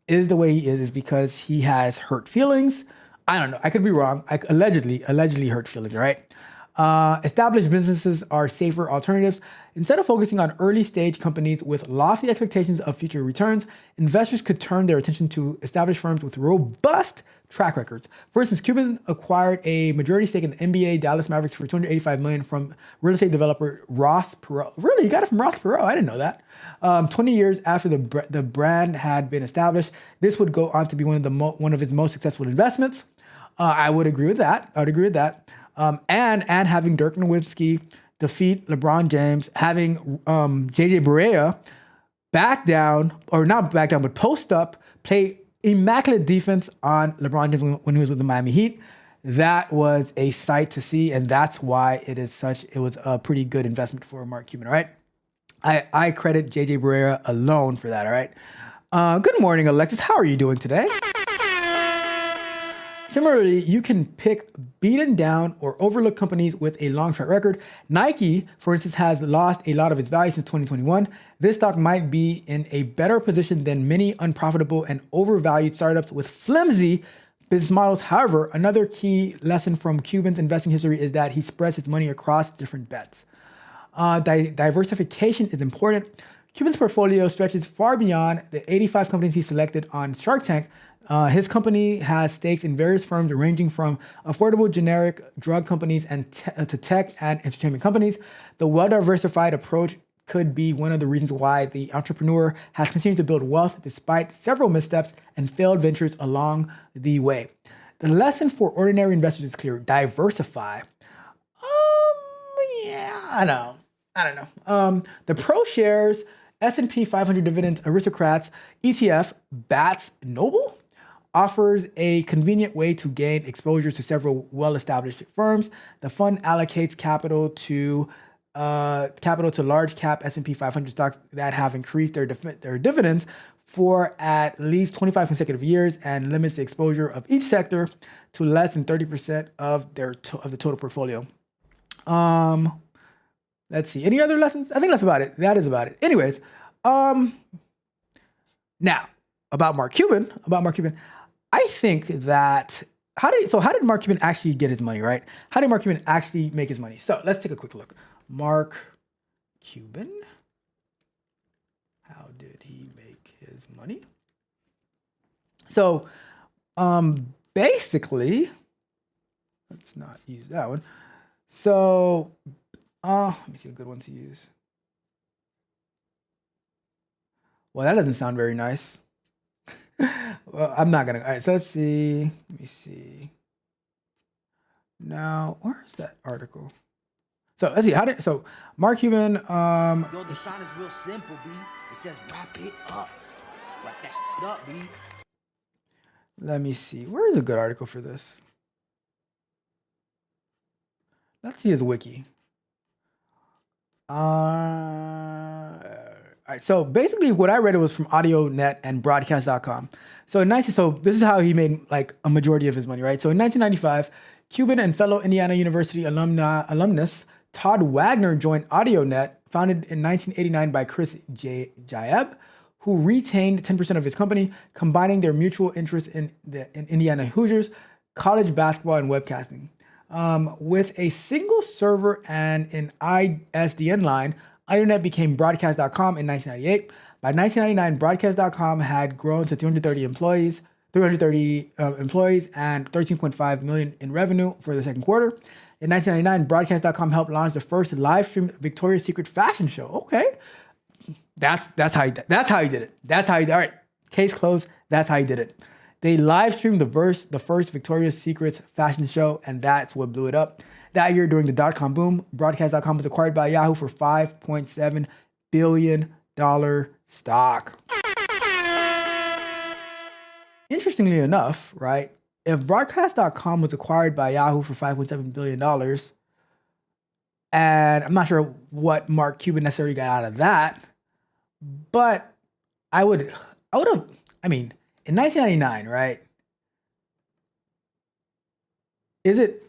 is the way he is because he has hurt feelings. I don't know. I could be wrong. Allegedly hurt feelings, right? Established businesses are safer alternatives. Instead of focusing on early stage companies with lofty expectations of future returns, investors could turn their attention to established firms with robust track records. For instance, Cuban acquired a majority stake in the NBA Dallas Mavericks for $285 million from real estate developer Ross Perot. Really? You got it from Ross Perot? I didn't know that. 20 years after the brand had been established, this would go on to be one of his most successful investments. I would agree with that. And having Dirk Nowitzki defeat LeBron James, having JJ Barea but post up, play immaculate defense on LeBron James when he was with the Miami Heat. That was a sight to see, and that's why it was a pretty good investment for Mark Cuban, all right? I credit JJ Barea alone for that, all right? Good morning, Alexis. How are you doing today? Similarly, you can pick beaten down or overlooked companies with a long track record. Nike, for instance, has lost a lot of its value since 2021. This stock might be in a better position than many unprofitable and overvalued startups with flimsy business models. However, another key lesson from Cuban's investing history is that he spreads his money across different bets. Diversification is important. Cuban's portfolio stretches far beyond the 85 companies he selected on Shark Tank. His company has stakes in various firms ranging from affordable generic drug companies and to tech and entertainment companies. The well-diversified approach could be one of the reasons why the entrepreneur has continued to build wealth despite several missteps and failed ventures along the way. The lesson for ordinary investors is clear: diversify. I don't know. The ProShares S&P 500 Dividends Aristocrats ETF BATS Noble offers a convenient way to gain exposure to several well-established firms. The fund allocates capital to large cap S&P 500 stocks that have increased their dividends for at least 25 consecutive years and limits the exposure of each sector to less than 30% of the total portfolio. Let's see. Any other lessons? I think that's about it. That is about it. Anyways, now about Mark Cuban. I think that how did Mark Cuban actually get his money, right? How did Mark Cuban actually make his money? So let's take a quick look. Mark Cuban. How did he make his money? So, basically, let's not use that one. So, let me see a good one to use. Well, that doesn't sound very nice. Well, I'm not gonna. All right, so let's see. Let me see. Now, where's that article? So let's see. So Mark Cuban. Yo, the sign is real simple, B. It says wrap it up. Wrap that shit up, B. Let me see. Where is a good article for this? Let's see his wiki. All right. So basically, what I read it was from AudioNet and Broadcast.com. So this is how he made like a majority of his money, right? So in 1995, Cuban and fellow Indiana University alumnus Todd Wagner joined AudioNet, founded in 1989 by Chris Jaeb, who retained 10% of his company, combining their mutual interest in Indiana Hoosiers, college basketball, and webcasting. With a single server and an ISDN line, AudioNet became Broadcast.com in 1998. By 1999, Broadcast.com had grown to 330 employees and 13.5 million in revenue for the second quarter. In 1999, Broadcast.com helped launch the first live stream Victoria's Secret fashion show. Okay, that's how he did it. That's how he did it. All right, case closed. That's how he did it. They live streamed the first Victoria's Secret fashion show, and that's what blew it up. That year, during the dot-com boom, Broadcast.com was acquired by Yahoo for $5.7 billion stock. Interestingly enough, right, if Broadcast.com was acquired by Yahoo for $5.7 billion, and I'm not sure what Mark Cuban necessarily got out of that, but I would have, in 1999, right, is it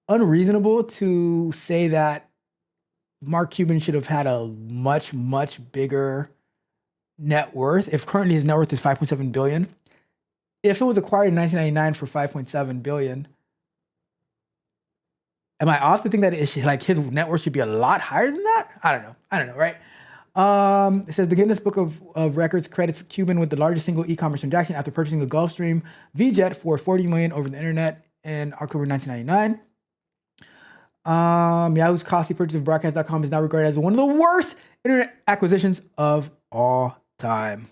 unreasonable to say that Mark Cuban should have had a much, much bigger net worth if currently his net worth is $5.7 billion? If it was acquired in 1999 for $5.7 billion, am I off to think that his net worth should be a lot higher than that? I don't know, right? It says the Guinness Book of Records credits Cuban with the largest single e-commerce transaction after purchasing a Gulfstream V-Jet for $40 million over the internet in October 1999. Yahoo's costly purchase of Broadcast.com is now regarded as one of the worst internet acquisitions of all time.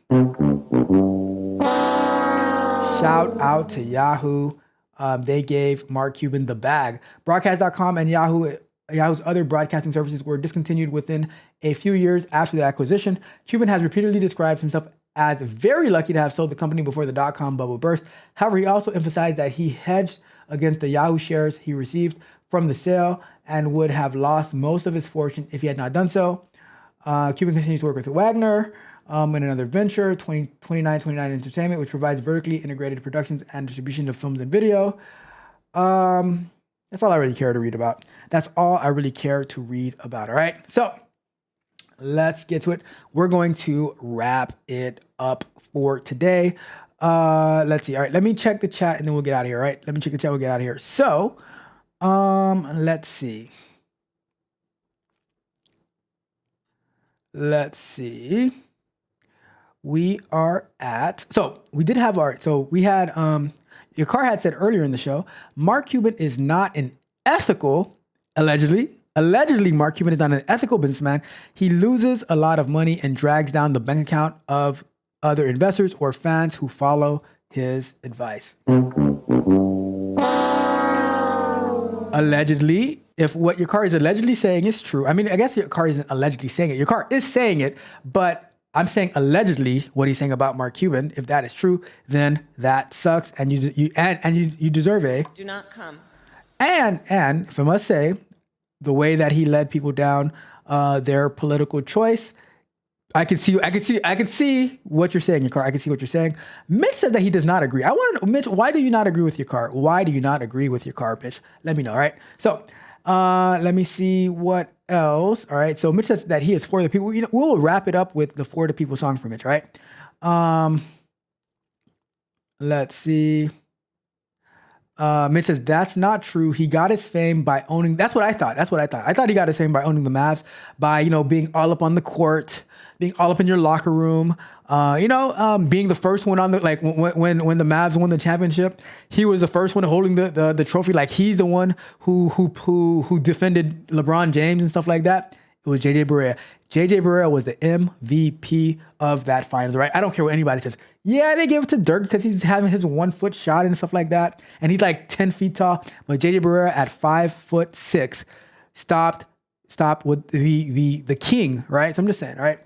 Shout out to Yahoo. They gave Mark Cuban the bag. Broadcast.com and Yahoo's other broadcasting services were discontinued within a few years after the acquisition. Cuban has repeatedly described himself as very lucky to have sold the company before the dot-com bubble burst. However, he also emphasized that he hedged against the Yahoo shares he received from the sale and would have lost most of his fortune if he had not done so. Cuban continues to work with Wagner in another venture, 2929 Entertainment, which provides vertically integrated productions and distribution of films and video. That's all I really care to read about. All right, so let's get to it. We're going to wrap it up for today. Let's see. All right, let me check the chat and then we'll get out of here. All right, let me check the chat. We'll get out of here. So, let's see. We are at, so we did have art. So we had, your car had said earlier in the show, Mark Cuban is not an ethical, allegedly, Mark Cuban is not an ethical businessman. He loses a lot of money and drags down the bank account of other investors or fans who follow his advice. Allegedly, if what your car is allegedly saying is true, I guess your car isn't allegedly saying it. Your car is saying it, but I'm saying allegedly what he's saying about Mark Cuban. If that is true, then that sucks, and you deserve a do not come. And if I must say, the way that he led people down their political choice, I can see what you're saying, your car. I can see what you're saying. Mitch says that he does not agree. I want to know, Mitch, why do you not agree with your car? Why do you not agree with your car, Mitch? Let me know, all right? So let me see what else. All right, so Mitch says that he is for the people. We'll wrap it up with the For the People song for Mitch, all right? Let's see. Mitch says that's not true. He got his fame by owning. That's what I thought. I thought he got his fame by owning the Mavs, by being all up on the court, being all up in your locker room. Being the first one on the like when the Mavs won the championship, he was the first one holding the trophy. Like he's the one who defended LeBron James and stuff like that. It was JJ Barea. JJ Barea was the MVP of that finals, right? I don't care what anybody says. Yeah, they gave it to Dirk because he's having his 1 foot shot and stuff like that. And he's like 10 feet tall. But JJ Barea at 5'6" stopped with the king, right? So I'm just saying, right?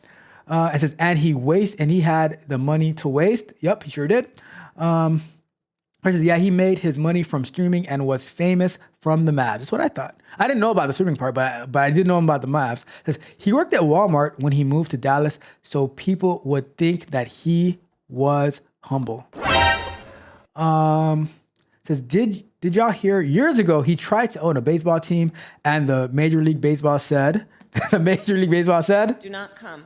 It says, and he had the money to waste. Yep, he sure did. It says, yeah, he made his money from streaming and was famous from the Mavs. That's what I thought. I didn't know about the streaming part, but I did know about the Mavs. It says, he worked at Walmart when he moved to Dallas, so people would think that he was humble. It says, did y'all hear years ago he tried to own a baseball team and the Major League Baseball said, do not come.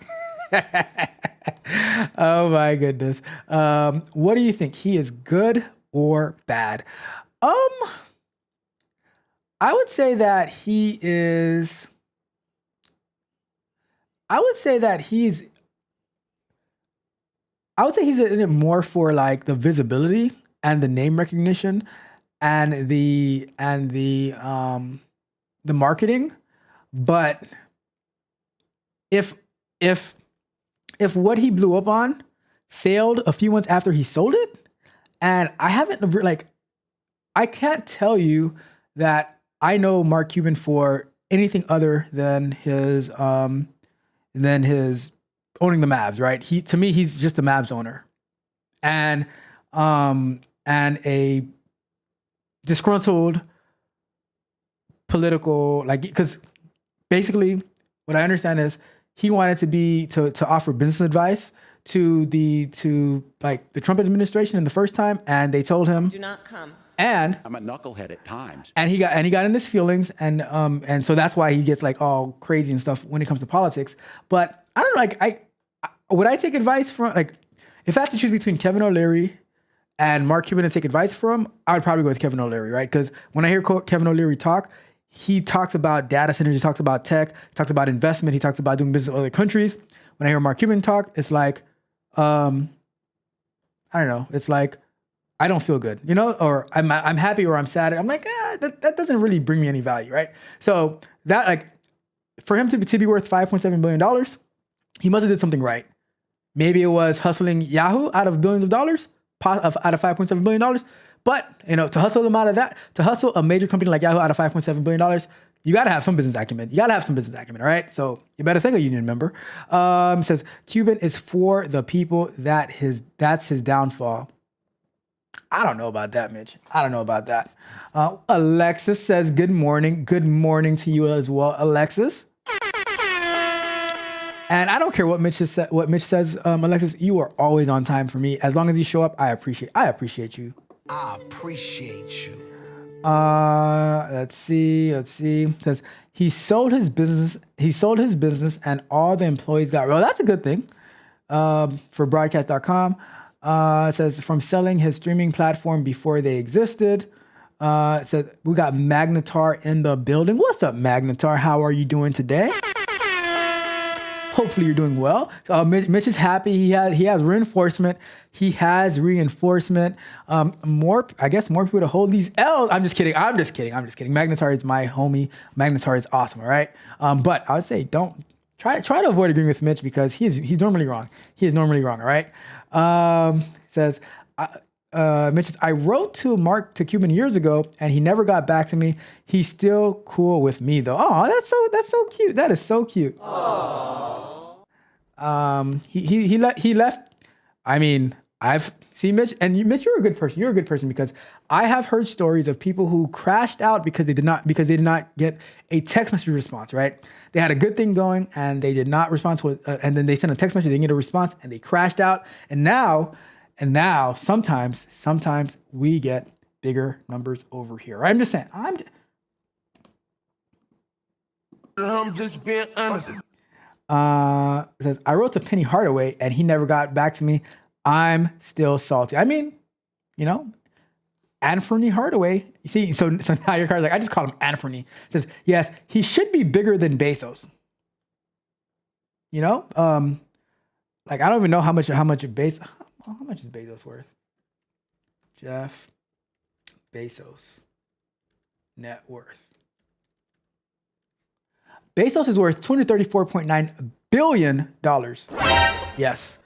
Oh my goodness. What do you think? He is good or bad? I would say that he is. I would say he's in it more for like the visibility and the name recognition and the marketing. But if what he blew up on failed a few months after he sold it, and I can't tell you that I know Mark Cuban for anything other than his owning the Mavs, right? To me, he's just a Mavs owner, and a disgruntled political, because basically what I understand is he wanted to offer business advice to the Trump administration in the first time, and they told him, do not come. And I'm a knucklehead at times. And he got in his feelings, and so that's why he gets like all crazy and stuff when it comes to politics. But I don't know, would I take advice from, if I had to choose between Kevin O'Leary and Mark Cuban to take advice from, I would probably go with Kevin O'Leary, right? Because when I hear Kevin O'Leary talk, he talks about data centers, he talks about tech, he talks about investment, he talks about doing business with other countries. When I hear Mark Cuban talk, it's like, I don't know, it's like, I don't feel good, or I'm happy or I'm sad. I'm like, that doesn't really bring me any value, right? So that, for him to be worth $5.7 billion, he must have did something right. Maybe it was hustling Yahoo out of billions of dollars, out of $5.7 billion. But, to hustle them out of that, to hustle a major company like Yahoo out of $5.7 billion, you got to have some business acumen. All right? So you better thank a union member. It says, Cuban is for the people, that's his downfall. I don't know about that, Mitch. I don't know about that. Alexis says, good morning. Good morning to you as well, Alexis. And I don't care what Mitch says, Alexis, you are always on time for me. As long as you show up, I appreciate you. I appreciate you. Let's see. It says he sold his business and all the employees got, well, that's a good thing. For broadcast.com. It says from selling his streaming platform before they existed. It says we got Magnetar in the building. What's up, Magnetar? How are you doing today? Hopefully you're doing well. Mitch is happy. He has reinforcement. More people to hold these L's. I'm just kidding. Magnetar is my homie. Magnetar is awesome. All right. But I would say don't try to avoid agreeing with Mitch because he's normally wrong. He is normally wrong. All right. Says Mitch says, I wrote to Cuban years ago and he never got back to me. He's still cool with me though. Oh, that's so cute. That is so cute. Aww. He left. I mean, I've seen Mitch, and Mitch, you're a good person. You're a good person because I have heard stories of people who crashed out because they did not get a text message response, right? They had a good thing going and they did not respond to it. And then they sent a text message, they didn't get a response and they crashed out. And now sometimes we get bigger numbers over here. Right? I'm just saying, I'm just being honest. It says, I wrote to Penny Hardaway and he never got back to me. I'm still salty. I mean, Anthony Hardaway. You see, so now your card's like, I just call him Anthony. It says, yes, he should be bigger than Bezos. Like, I don't even know how much how much is Bezos worth? Jeff Bezos net worth. Bezos is worth $234.9 billion. Yes.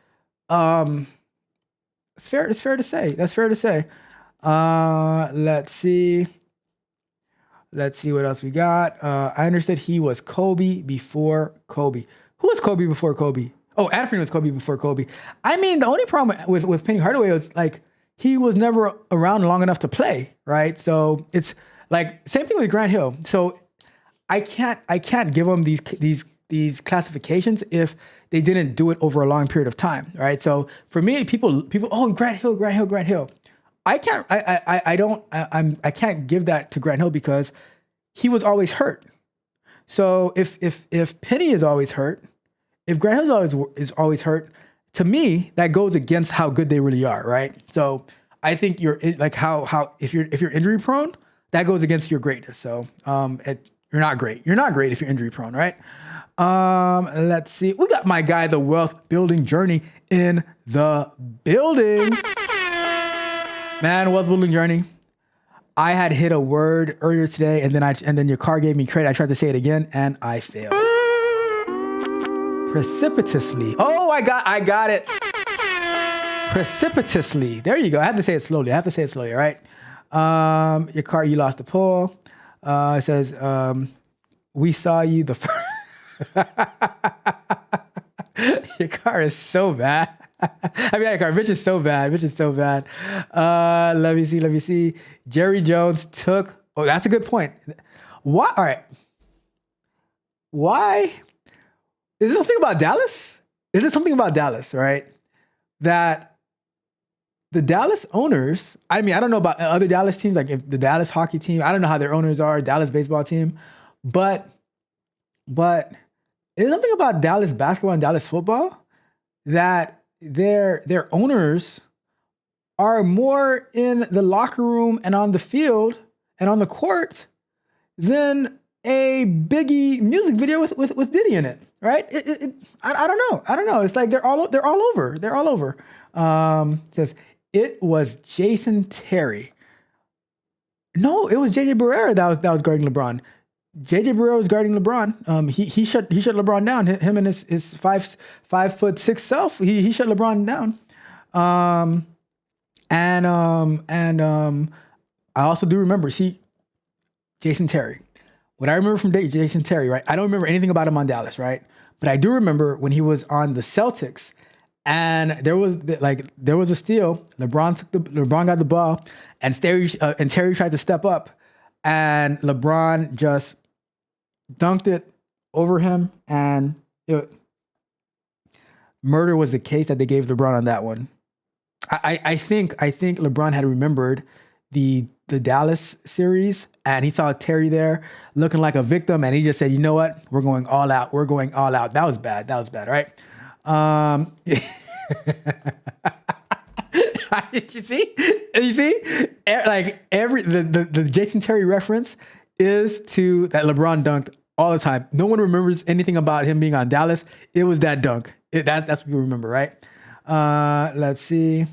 It's fair to say. That's fair to say. Let's see. Let's see what else we got. I understood he was Kobe before Kobe. Who was Kobe before Kobe? Oh, Anthony was Kobe before Kobe. I mean, the only problem with Penny Hardaway was like he was never around long enough to play, right? So it's like same thing with Grant Hill. So I can't give them these classifications if they didn't do it over a long period of time, right? So for me, people, oh, Grant Hill. I can't give that to Grant Hill because he was always hurt. So if Penny is always hurt, if Grant Hill is always hurt, to me that goes against how good they really are, right? So I think you're like how if you're injury prone, that goes against your greatness. So you're not great. You're not great if you're injury prone, right? Let's see. We got my guy, the wealth building journey in the building. Man, wealth building journey. I had hit a word earlier today, and then your car gave me credit. I tried to say it again, and I failed. Precipitously. Oh, I got it. Precipitously. There you go. I have to say it slowly. Right? Your car, you lost the pull. It says, we saw you the first. Your car is so bad. I mean, not your car. Bitch is so bad. Let me see. Jerry Jones took. Oh, that's a good point. What? All right. Why? Is it something about Dallas? Right? That the Dallas owners, I mean, I don't know about other Dallas teams, like if the Dallas hockey team, I don't know how their owners are, Dallas baseball team, but is something about Dallas basketball and Dallas football that their owners are more in the locker room and on the field and on the court than a Biggie music video with Diddy in it, right? I don't know. It's like they're all over. It says it was Jason Terry. No, it was JJ Barrera that was guarding LeBron. JJ Barrera was guarding LeBron. He shut LeBron down. Him and his 5'6" self. He shut LeBron down. I also do remember. See, Jason Terry. What I remember from Jason Terry, right? I don't remember anything about him on Dallas, right? But I do remember when he was on the Celtics, and there was a steal. LeBron got the ball, and Terry tried to step up, and LeBron just dunked it over him, and murder was the case that they gave LeBron on that one. I think LeBron had remembered the Dallas series, and he saw Terry there looking like a victim, and he just said, "You know what? We're going all out. That was bad, right? You see, like the Jason Terry reference is to that LeBron dunked all the time. No one remembers anything about him being on Dallas. It was that dunk. That's what you remember, right? Let's see.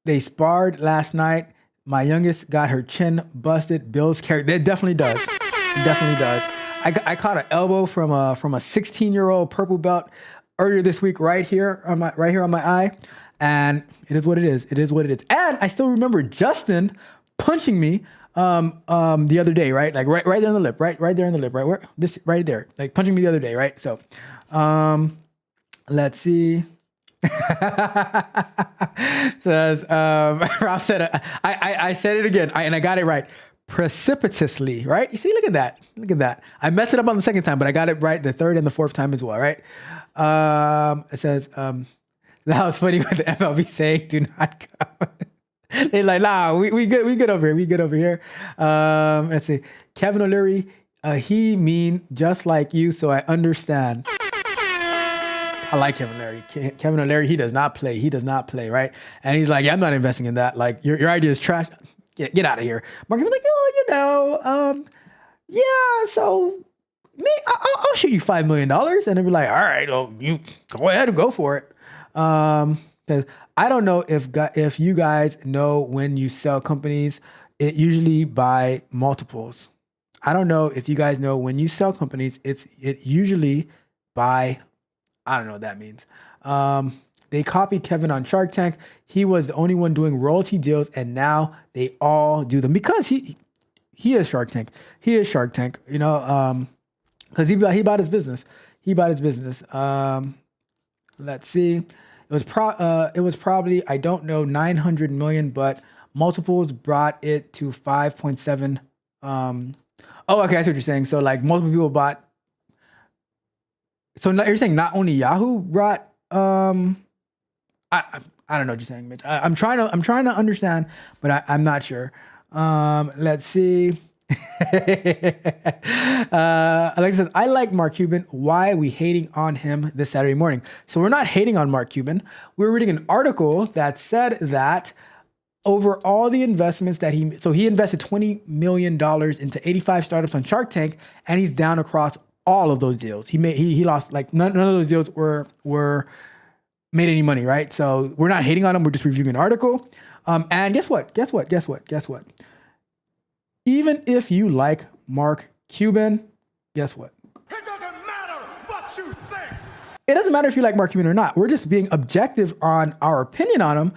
They sparred last night. My youngest got her chin busted. Bill's character. It definitely does. I caught an elbow from a 16-year-old purple belt earlier this week, right here on my eye. And it is what it is. And I still remember Justin punching me the other day, right? Like right there in the lip, right there in the lip, right where this right there, like punching me the other day, right? So, let's see. Says Ralph said I said it again, and I got it right. Precipitously, right? You see, look at that. I messed it up on the second time, but I got it right the third and the fourth time as well, right? It says that was funny with the MLB saying "do not come." They're like, "Nah, we good over here. Let's see. Kevin O'Leary, he mean just like you, so I understand. I like Kevin O'Leary. Kevin O'Leary, he does not play, right? And he's like, yeah, I'm not investing in that. Like, your idea is trash. Get out of here. Mark was like, yeah, so me, I'll shoot you $5 million. And they'll be like, all right, well, you go ahead and go for it. Because I don't know if you guys know when you sell companies, it usually by multiples. I don't know if you guys know when you sell companies, it usually by, I don't know what that means. They copied Kevin on Shark Tank. He was the only one doing royalty deals, and now they all do them because he is Shark Tank. He is Shark Tank, you know, because he bought his business. He bought his business. Let's see. It was probably, I don't know, 900 million, but multiples brought it to 5.7. Oh, okay, I see what you're saying. So like multiple people bought. So you're saying not only Yahoo brought. I don't know what you're saying, Mitch. I'm trying to understand, but I'm not sure. Let's see. Alexa says, I like Mark Cuban. Why are we hating on him this Saturday morning? So we're not hating on Mark Cuban. We're reading an article that said that over all the investments that he invested $20 million into 85 startups on Shark Tank, and he's down across all of those deals. He lost, like none of those deals were made any money, right? So we're not hating on him. We're just reviewing an article. And guess what? Even if you like Mark Cuban, guess what? It doesn't matter what you think. It doesn't matter if you like Mark Cuban or not. We're just being objective on our opinion on him.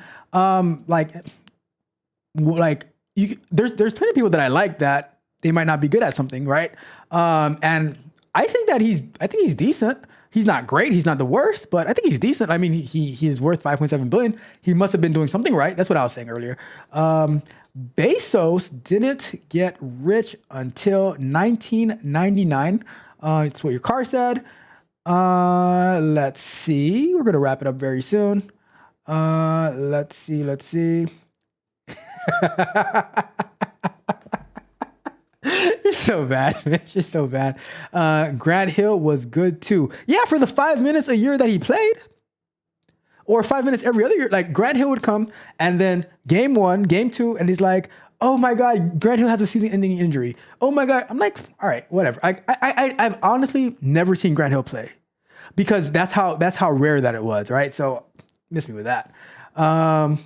There's plenty of people that I like that they might not be good at something, right? And I think he's decent. He's not great. He's not the worst, but I think he's decent. I mean, he is worth 5.7 billion. He must have been doing something right. That's what I was saying earlier. Bezos didn't get rich until 1999. It's what your car said. Let's see. We're going to wrap it up very soon. Let's see. You're so bad, Mitch. You're so bad. Grant Hill was good too. Yeah, for the 5 minutes a year that he played. Or 5 minutes every other year. Like Grant Hill would come and then game 1, game 2, and he's like, oh my God, Grant Hill has a season-ending injury. Oh my God. I'm like, all right, whatever. I've honestly never seen Grant Hill play because that's how rare that it was, right? So miss me with that. I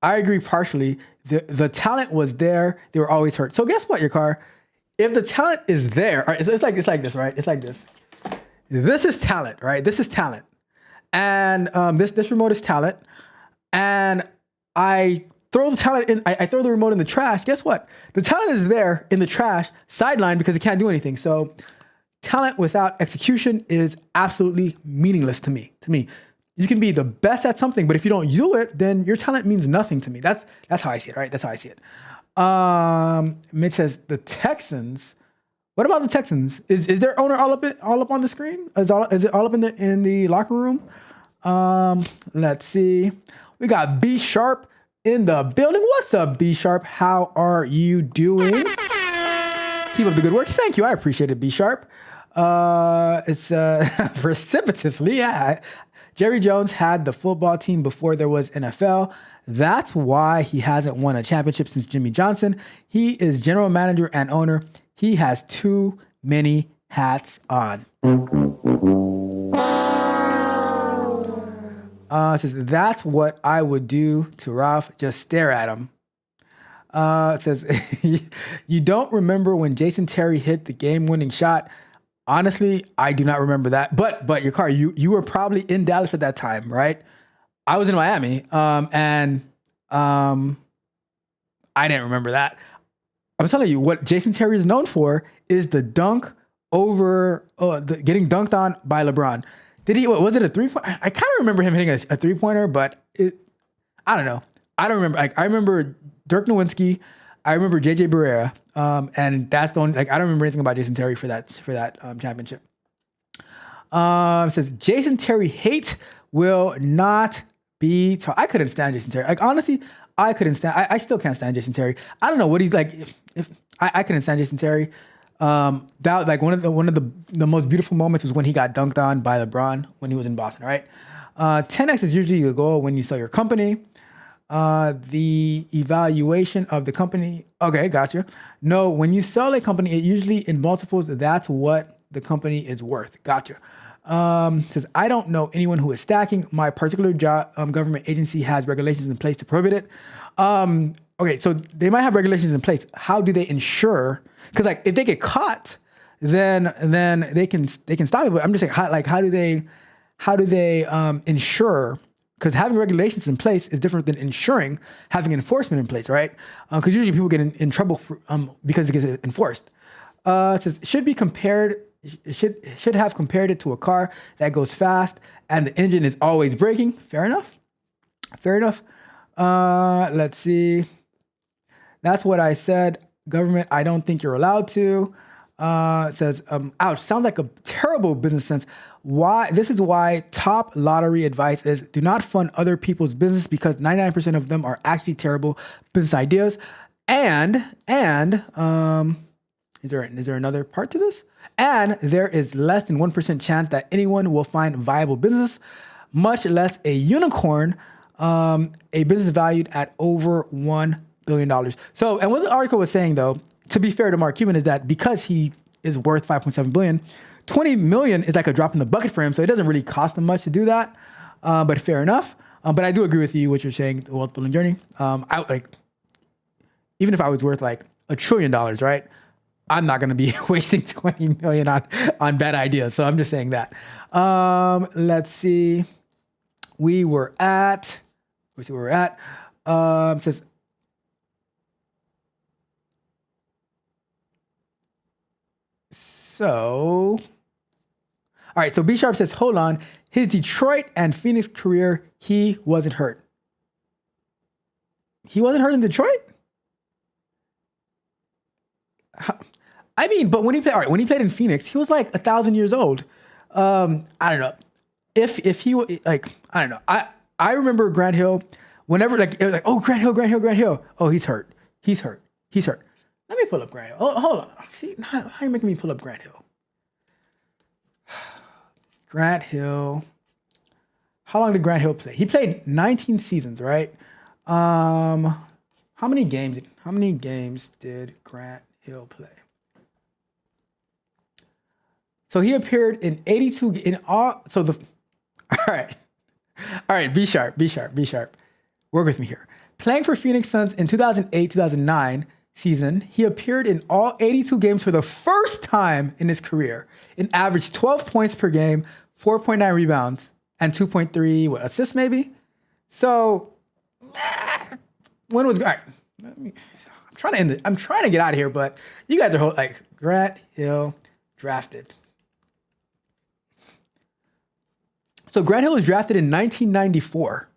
agree partially. The talent was there. They were always hurt. So guess what, your car? If the talent is there, all right, it's like this, right? It's like this. This is talent, right? This is talent. And this remote is talent. And I throw the talent in, I throw the remote in the trash. Guess what? The talent is there in the trash, sidelined because it can't do anything. So talent without execution is absolutely meaningless to me. You can be the best at something, but if you don't do it, then your talent means nothing to me. That's how I see it, right? That's how I see it. Mitch says the Texans. What about the Texans? Is their owner all up on the screen? Is it all up in the locker room? Let's see. We got B Sharp in the building. What's up, B Sharp? How are you doing? Keep up the good work. Thank you. I appreciate it, B Sharp. It's precipitously, yeah. Jerry Jones had the football team before there was NFL. That's why he hasn't won a championship since Jimmy Johnson. He is general manager and owner. He has too many hats on. Says, that's what I would do to Ralph. Just stare at him. It says, you don't remember when Jason Terry hit the game-winning shot? Honestly, I do not remember that. But your car, you were probably in Dallas at that time, right? I was in Miami, and I didn't remember that. I'm telling you, what Jason Terry is known for is the dunk over, getting dunked on by LeBron. Was it a 3-point? I kind of remember him hitting a 3-pointer, but I don't know. I don't remember. I remember Dirk Nowitzki. I remember JJ Barrera. And that's the only, I don't remember anything about Jason Terry for that championship. Says Jason Terry hate will not be I couldn't stand Jason Terry. Like, honestly, I couldn't stand, I still can't stand Jason Terry. I don't know what he's like. If I couldn't stand Jason Terry. That, like, one of the most beautiful moments was when he got dunked on by LeBron when he was in Boston, right? 10X is usually the goal when you sell your company. The evaluation of the company. Okay, gotcha. No, when you sell a company, it usually in multiples, that's what the company is worth. Gotcha. Says, I don't know anyone who is stacking. My particular job, government agency has regulations in place to prohibit it. Okay, so they might have regulations in place. How do they ensure? Because like if they get caught, then they can stop it. But I'm just saying, how do they ensure? Because having regulations in place is different than ensuring having enforcement in place, right? Because usually people get in trouble because it gets enforced. It says should be compared. Should have compared it to a car that goes fast and the engine is always braking. Fair enough. Let's see. That's what I said. Government, I don't think you're allowed to. It says, ouch, sounds like a terrible business sense. Why? This is why top lottery advice is do not fund other people's business because 99% of them are actually terrible business ideas. And is there another part to this? And there is less than 1% chance that anyone will find viable business, much less a unicorn, a business valued at over $1 billion. So, and what the article was saying though, to be fair to Mark Cuban, is that because he is worth 5.7 billion, 20 million is like a drop in the bucket for him. So it doesn't really cost him much to do that. But fair enough. But I do agree with you, what you're saying, the wealth building journey. Even if I was worth like $1 trillion, right? I'm not going to be wasting 20 million on bad ideas. So I'm just saying that. Let's see. It says, so, all right. So B Sharp says, hold on. His Detroit and Phoenix career, he wasn't hurt. He wasn't hurt in Detroit? I mean, but when he played in Phoenix, he was like 1,000 years old. I don't know. If he like, I don't know. I remember Grant Hill. Whenever it was like, oh, Grant Hill. Oh, he's hurt. Let me pull up Grant Hill. Oh, hold on. See, how are you making me pull up Grant Hill? Grant Hill. How long did Grant Hill play? He played 19 seasons, right? How many games did Grant Hill play? So he appeared in 82 in all. So all right. B sharp. Work with me here. Playing for Phoenix Suns in 2008-2009 season, he appeared in all 82 games for the first time in his career and averaged 12 points per game, 4.9 rebounds, and 2.3 assists maybe. So when was all right? I'm trying to end it. I'm trying to get out of here, but you guys are like Grant Hill drafted. So Grant Hill was drafted in 1994,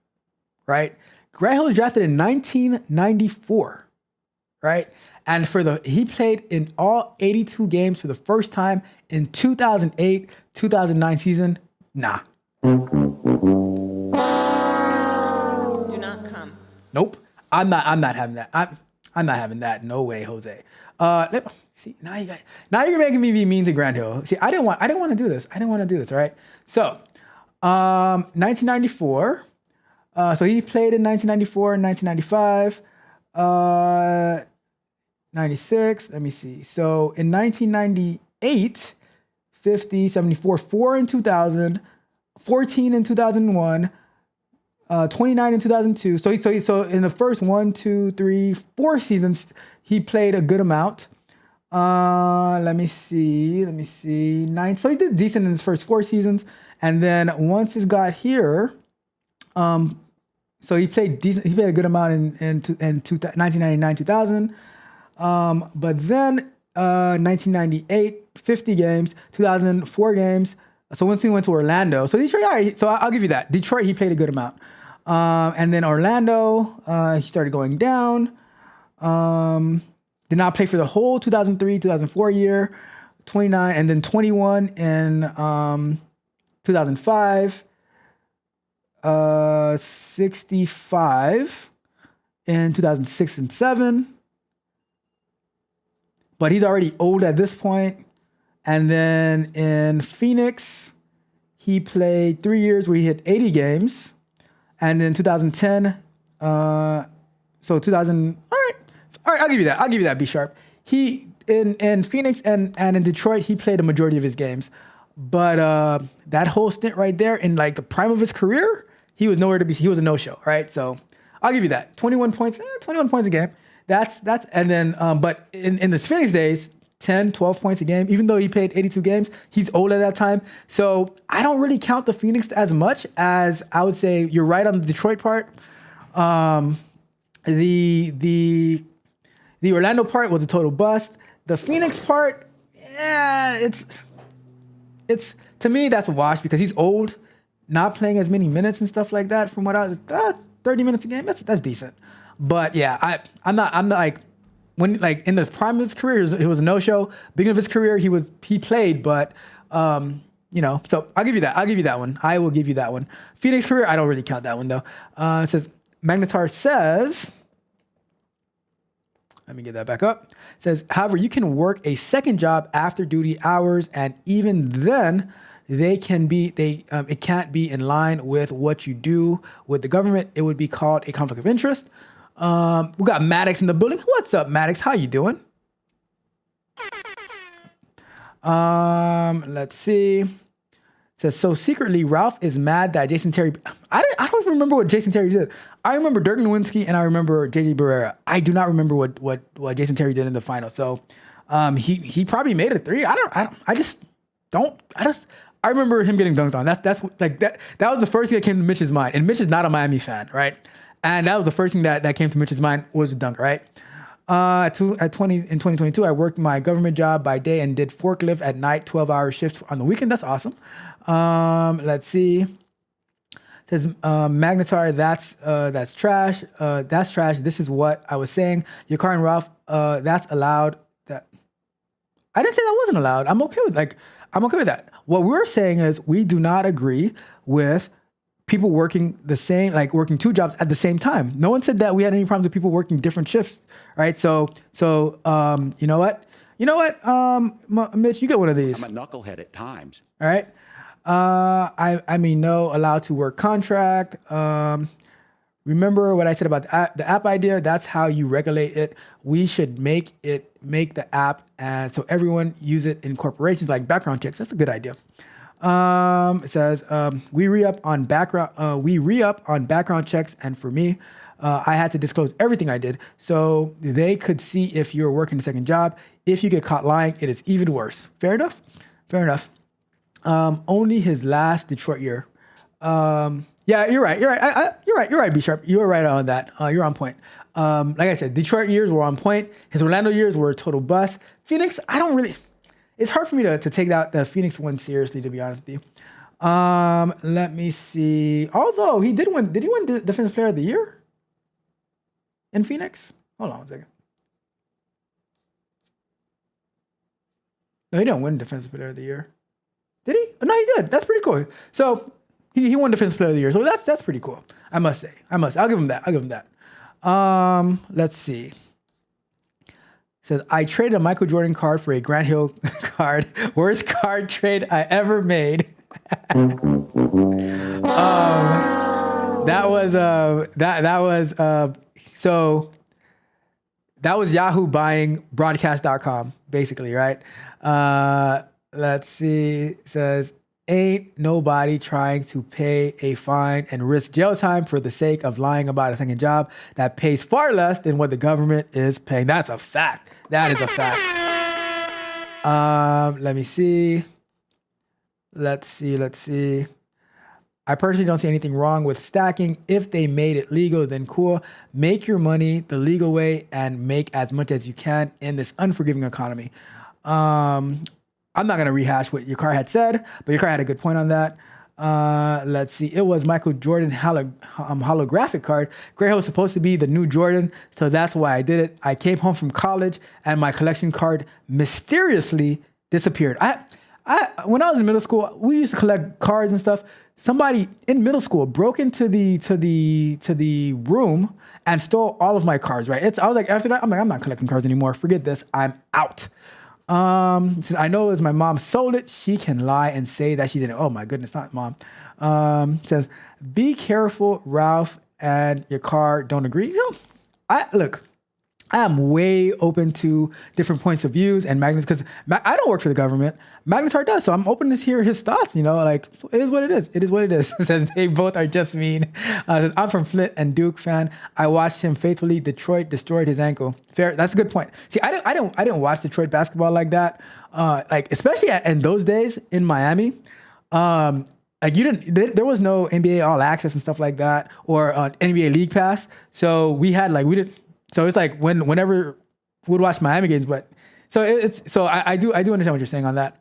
right? Grant Hill was drafted in 1994, right? And he played in all 82 games for the first time in 2008-2009 season. Nah. Do not come. Nope. I'm not having that. I'm not having that. No way, Jose. See, now you're making me be mean to Grant Hill. See, I didn't want to do this. All right. So, 1994. So he played in 1994 and 1995. 96. Let me see. So in 1998, 50, 74, 4 in 2000, 14 in 2001, 29 in 2002. So in the first 1, 2, 3, 4 seasons, he played a good amount. Let me see. 9. So he did decent in his first 4 seasons. And then once it got here, so he played decent. He played a good amount in 1999, 2000. But then 1998, 50 games, 2004 games. So once he went to Orlando, so Detroit, all right, so I'll give you that. Detroit, he played a good amount. And then Orlando, he started going down. Did not play for the whole 2003, 2004 year, 29, and then 21 in 2005, 65 in 2006 and 7. But he's already old at this point. And then in Phoenix, he played 3 years where he hit 80 games. And then 2010, So 2000. All right. I'll give you that. I'll give you that. B Sharp. He in Phoenix and in Detroit, he played a majority of his games, but that whole stint right there in like the prime of his career, he was nowhere to be. He was a no-show. Right. So I'll give you that. 21 points. 21 points a game. That's and then but in the Phoenix days, 10, 12 points a game. Even though he played 82 games, he's old at that time. So I don't really count the Phoenix as much as I would say you're right on the Detroit part. The Orlando part was a total bust. The Phoenix part, yeah, it's to me that's a wash because he's old, not playing as many minutes and stuff like that. From what 30 minutes a game, that's decent. But yeah, I'm not like when like in the prime of his career, it was a no-show. Beginning of his career, he played, but so I'll give you that. I'll give you that one. I will give you that one. Phoenix career, I don't really count that one though. It says Magnetar says. Let me get that back up. It says, however, you can work a second job after duty hours, and even then, it can't be in line with what you do with the government. It would be called a conflict of interest. We got Maddox in the building. What's up, Maddox? How you doing? Let's see. It says, so secretly, Ralph is mad that Jason Terry. I don't even remember what Jason Terry did. I remember Dirk Nowitzki and I remember JJ Barrera. I do not remember what Jason Terry did in the final. So, he probably made a three. I remember him getting dunked on. That's like that. That was the first thing that came to Mitch's mind. And Mitch is not a Miami fan, right? And that was the first thing that came to Mitch's mind was a dunk, right? In 2022, I worked my government job by day and did forklift at night, 12-hour shift on the weekend. That's awesome. Let's see. It says Magnetar, that's trash. That's trash. This is what I was saying. Your car and Ralph, that's allowed. That I didn't say that wasn't allowed. I'm okay with that. What we're saying is we do not agree with people working the same, like working two jobs at the same time. No one said that we had any problems with people working different shifts, right? So you know what? Mitch, you get one of these. I'm a knucklehead at times. All right. I mean, no, allowed to work contract. Remember what I said about the app idea? That's how you regulate it. We should make the app and so everyone use it in corporations like background checks. That's a good idea. It says we re-up on background checks, and for me, I had to disclose everything I did so they could see if you're working a second job. If you get caught lying, it is even worse. Fair enough. Only his last Detroit year. Yeah, you're right. You're right, B Sharp. You're right on that. You're on point. Like I said, Detroit years were on point. His Orlando years were a total bust. Phoenix, it's hard for me to take the Phoenix one seriously, to be honest with you. Let me see. Although he did win Defensive Player of the Year in Phoenix? Hold on a second. No, he didn't win Defensive Player of the Year. Did he? No, he did. That's pretty cool. So he won Defensive Player of the Year. So that's pretty cool. I must say. I'll give him that. Let's see. It says, I traded a Michael Jordan card for a Grant Hill card. Worst card trade I ever made. That was Yahoo buying broadcast.com, basically, right? Let's see. It says, ain't nobody trying to pay a fine and risk jail time for the sake of lying about a second job that pays far less than what the government is paying. That's a fact. That is a fact. Let me see. Let's see. I personally don't see anything wrong with stacking. If they made it legal, then cool. Make your money the legal way and make as much as you can in this unforgiving economy. I'm not going to rehash what your car had said, but your car had a good point on that. Let's see. It was Michael Jordan holographic card. Grant Hill was supposed to be the new Jordan, so that's why I did it. I came home from college and my collection card mysteriously disappeared. When I was in middle school, we used to collect cards and stuff. Somebody in middle school broke into the room and stole all of my cards. Right? I was like, after that, I'm not collecting cards anymore. Forget this. I'm out. Since I know it was my mom sold it, she can lie and say that she didn't. Oh my goodness, not mom. Says, be careful, Ralph, and your car don't agree, look, I am way open to different points of views and Magnus, because I don't work for the government. Magnetar does, so I'm open to hear his thoughts. It is what it is. It is what it is. It says they both are just mean. Says, I'm from Flint and Duke fan. I watched him faithfully. Detroit destroyed his ankle. Fair. That's a good point. See, I didn't watch Detroit basketball like that. Especially in those days in Miami. There was no NBA All Access and stuff like that, or NBA League Pass. So we didn't. So it's like whenever we'd watch Miami games, but I do understand what you're saying on that.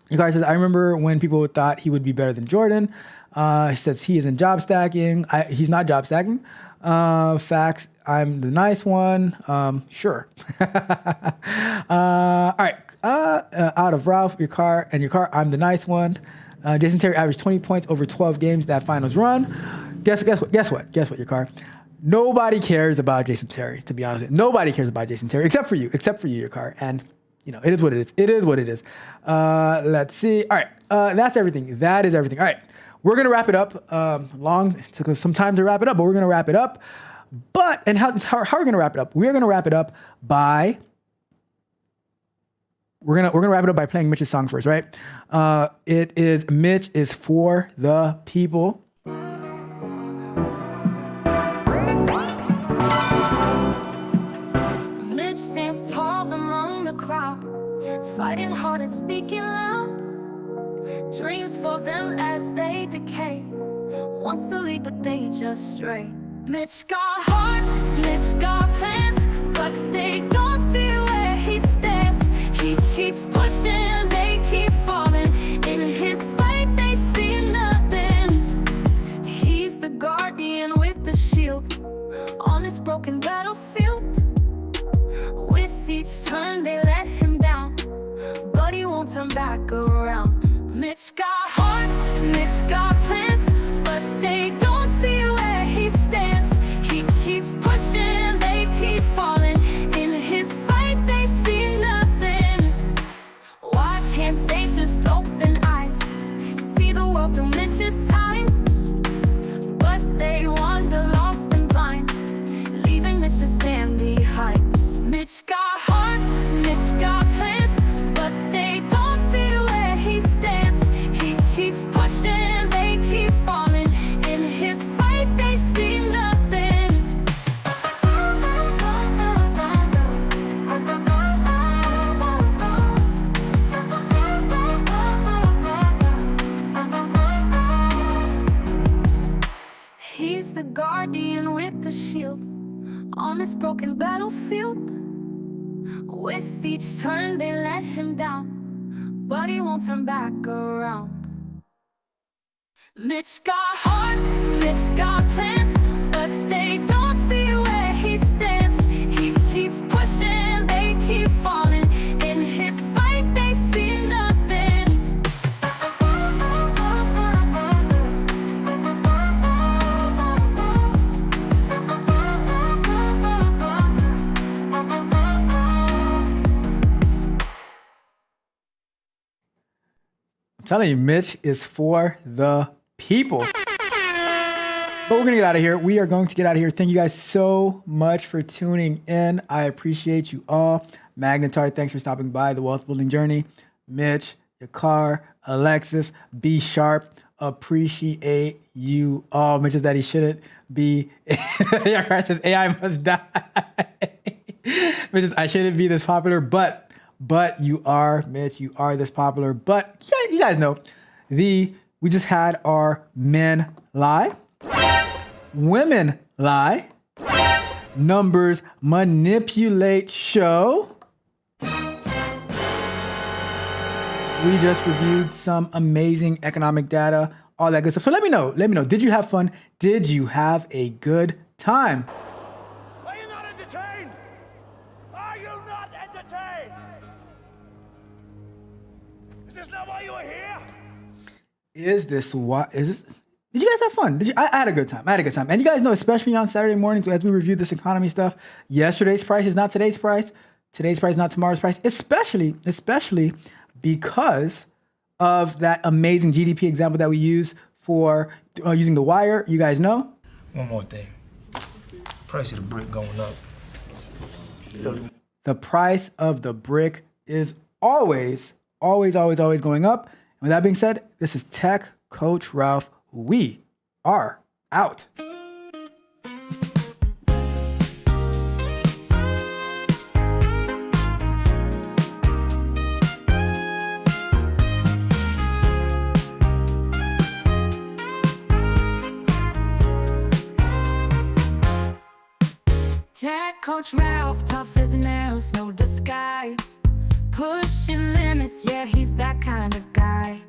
Your guy says, I remember when people thought he would be better than Jordan. He says he isn't job stacking. He's not job stacking. Facts. I'm the nice one. Sure. All right. Out of Ralph, your car. I'm the nice one. Jason Terry averaged 20 points over 12 games that finals run. Guess what? Your car. Nobody cares about Jason Terry, to be honest. Nobody cares about Jason Terry except for you, your car. And, it is what it is. It is what it is. Let's see. All right. That's everything. That is everything. All right. We're going to wrap it up. It took us some time to wrap it up, but we're going to wrap it up. And how are we going to wrap it up? We're going to wrap it up by... We're gonna wrap it up by playing Mitch's song first, right? Mitch is for the people. Mitch stands tall among the crowd, fighting hard and speaking loud. Dreams for them as they decay. Wants to lead, but they just stray. Mitch got heart, Mitch got plans, but they don't see where he stands. He keeps pushing, they keep falling. In his fight, they see nothing. He's the guardian with the shield on this broken battlefield. With each turn, they let him down, but he won't turn back around. Mitch got heart, Mitch got plans, but they don't see where he stands. He keeps pushing, they keep falling. In his fight, they see nothing. Why can't they just open eyes, see the world through Mitch's eyes? But they wander lost and blind, leaving Mitch to stand behind. Mitch got heart, Mitch got plans, but they don't see where he stands. He keeps pushing, they keep falling. In his fight, they see nothing. He's the guardian with the shield on this broken battlefield. With each turn, they let him down, but he won't turn back around. Mitch got heart, Mitch got plans, but they don't see where he stands. He keeps pushing, they keep falling. In his fight, they see nothing. I'm telling you, Mitch is for the people. But we're going to get out of here. We are going to get out of here. Thank you guys so much for tuning in. I appreciate you all. Magnetar, thanks for stopping by the Wealth Building Journey. Mitch, Yakar, Alexis, B Sharp, appreciate you all. Mitch says that he shouldn't be. Yakar says AI must die. Mitch says I shouldn't be this popular, but you are, Mitch, you are this popular. But yeah, you guys know, we just had our men lie, women lie, numbers manipulate show. We just reviewed some amazing economic data, all that good stuff. So let me know, did you have fun? Did you have a good time? Are you not entertained? Are you not entertained? Is this not why you were here? Did you guys have fun? I had a good time. And you guys know, especially on Saturday mornings as we review this economy stuff, yesterday's price is not today's price. Today's price is not tomorrow's price, especially because of that amazing GDP example that we use for using the wire. You guys know. One more thing. Price of the brick going up. The price of the brick is always going up. And with that being said, this is Tech Coach Ralph. We are out. Tech Coach Ralph, tough as nails, no disguise. Pushing limits, yeah, he's that kind of guy.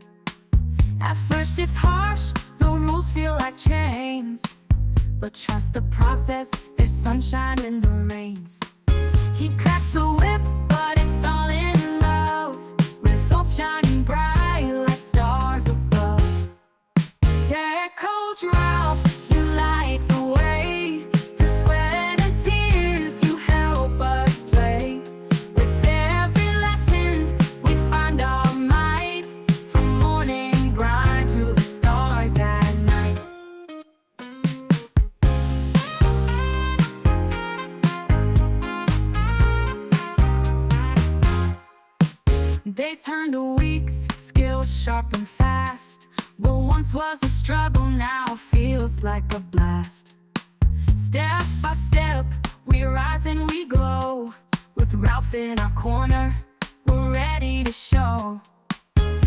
At first it's harsh, the rules feel like chains. But trust the process, there's sunshine in the rains. He cracks the whip, but it's all in love. Results shining bright like stars above. Tech Coach Ralph, you light the way. Through sweat and tears, you help us play. With every lesson, we find our might. From morning grind to the stars at night. Days turn to weeks, skills sharp and fast. What once was a struggle now feels like a blast. Step by step, we rise and we glow. With Ralph in our corner, we're ready to show.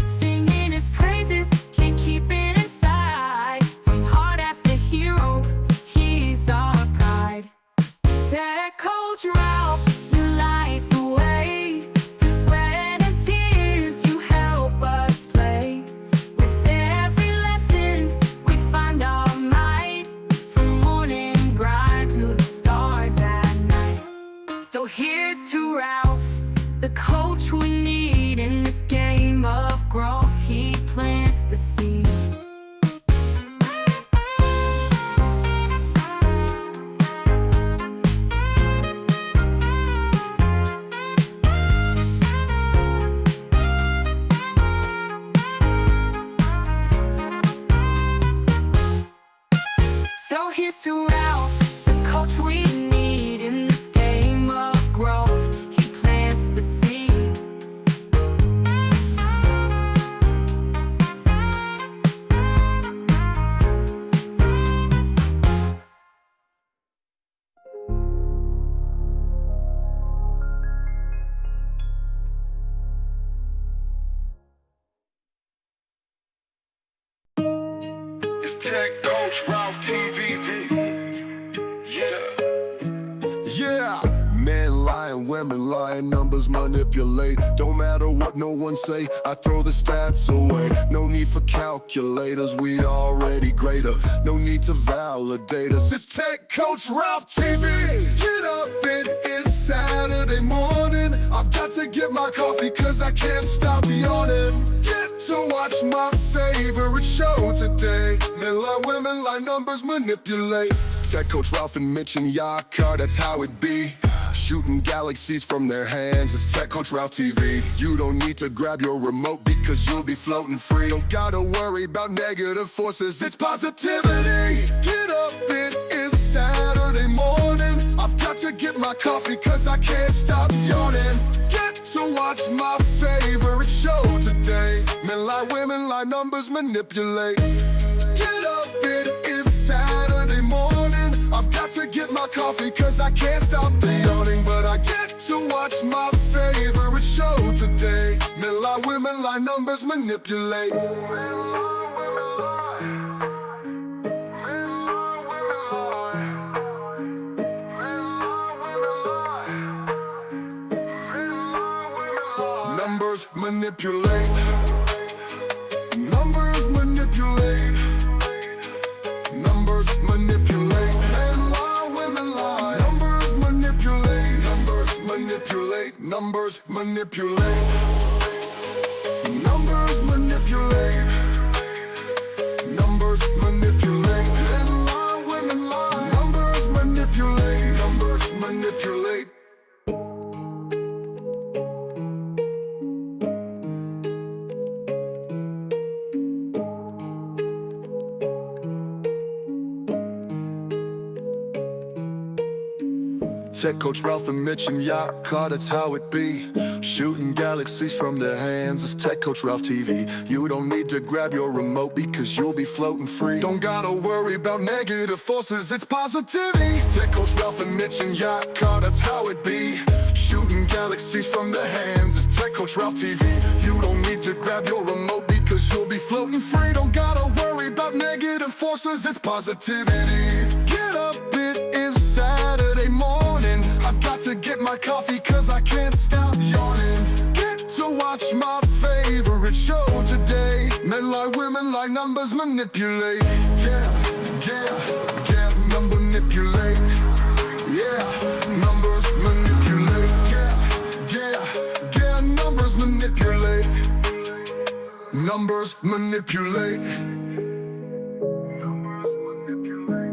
Singing his praises, can't keep it inside. From hard ass to hero, he's our pride. Tech Coach Ralph, you light the way. Through sweat and tears, you help us play. With every lesson, we find our might. From morning grind to the stars at night. So here's to Ralph, the coach we need in this game of growth. He plants the seed. So here's to Ralph, the coach we need in this game of growth. He plants the seed. It's Tech Coach Ralph TVV. Yeah, men lying, women lying, numbers manipulate. Don't matter what no one say, I throw the stats away. No need for calculators, we already greater. No need to validate us. It's Tech Coach Ralph TV. Get up, it is Saturday morning. I've got to get my coffee cause I can't stop yawning. Get to watch my favorite show today. Men lie, women lie, numbers manipulate. Tech Coach Ralph and Mitch and Yakar, that's how it be. Shooting galaxies from their hands, it's Tech Coach Ralph TV. You don't need to grab your remote because you'll be floating free. Don't gotta worry about negative forces, it's positivity. Get up, it is Saturday morning. I've got to get my coffee cause I can't stop yawning. Get to watch my favorite show today. Men lie, women lie, numbers manipulate. Get up, it is Saturday morning. I've got to get my coffee cause I can't stop the yawning. But I get to watch my favorite show today. Men lie, women lie, numbers manipulate. Numbers manipulate. Numbers manipulate. Numbers manipulate. Men lie, women lie. Numbers manipulate. Numbers manipulate. Numbers manipulate. Numbers manipulate. Numbers manipulate. Men lie, women lie. Numbers manipulate. Numbers manipulate. Tech Coach Ralph and Mitch and Yacht Car, that's how it be. Shooting galaxies from their hands, it's Tech Coach Ralph TV. You don't need to grab your remote because you'll be floating free. Don't gotta worry about negative forces, it's positivity. Tech Coach Ralph and Mitch and Yacht Car, that's how it be. Shooting galaxies from their hands, it's Tech Coach Ralph TV. You don't need to grab your remote because you'll be floating free. Don't gotta worry about negative forces, it's positivity. Get up, it is Saturday morning. I've got to get my coffee cause I can't stop yawning. Get to watch my favorite show today. Men lie, women lie, numbers manipulate. Yeah, number manipulate. Yeah, numbers manipulate. Yeah, numbers manipulate. Numbers manipulate. Numbers manipulate.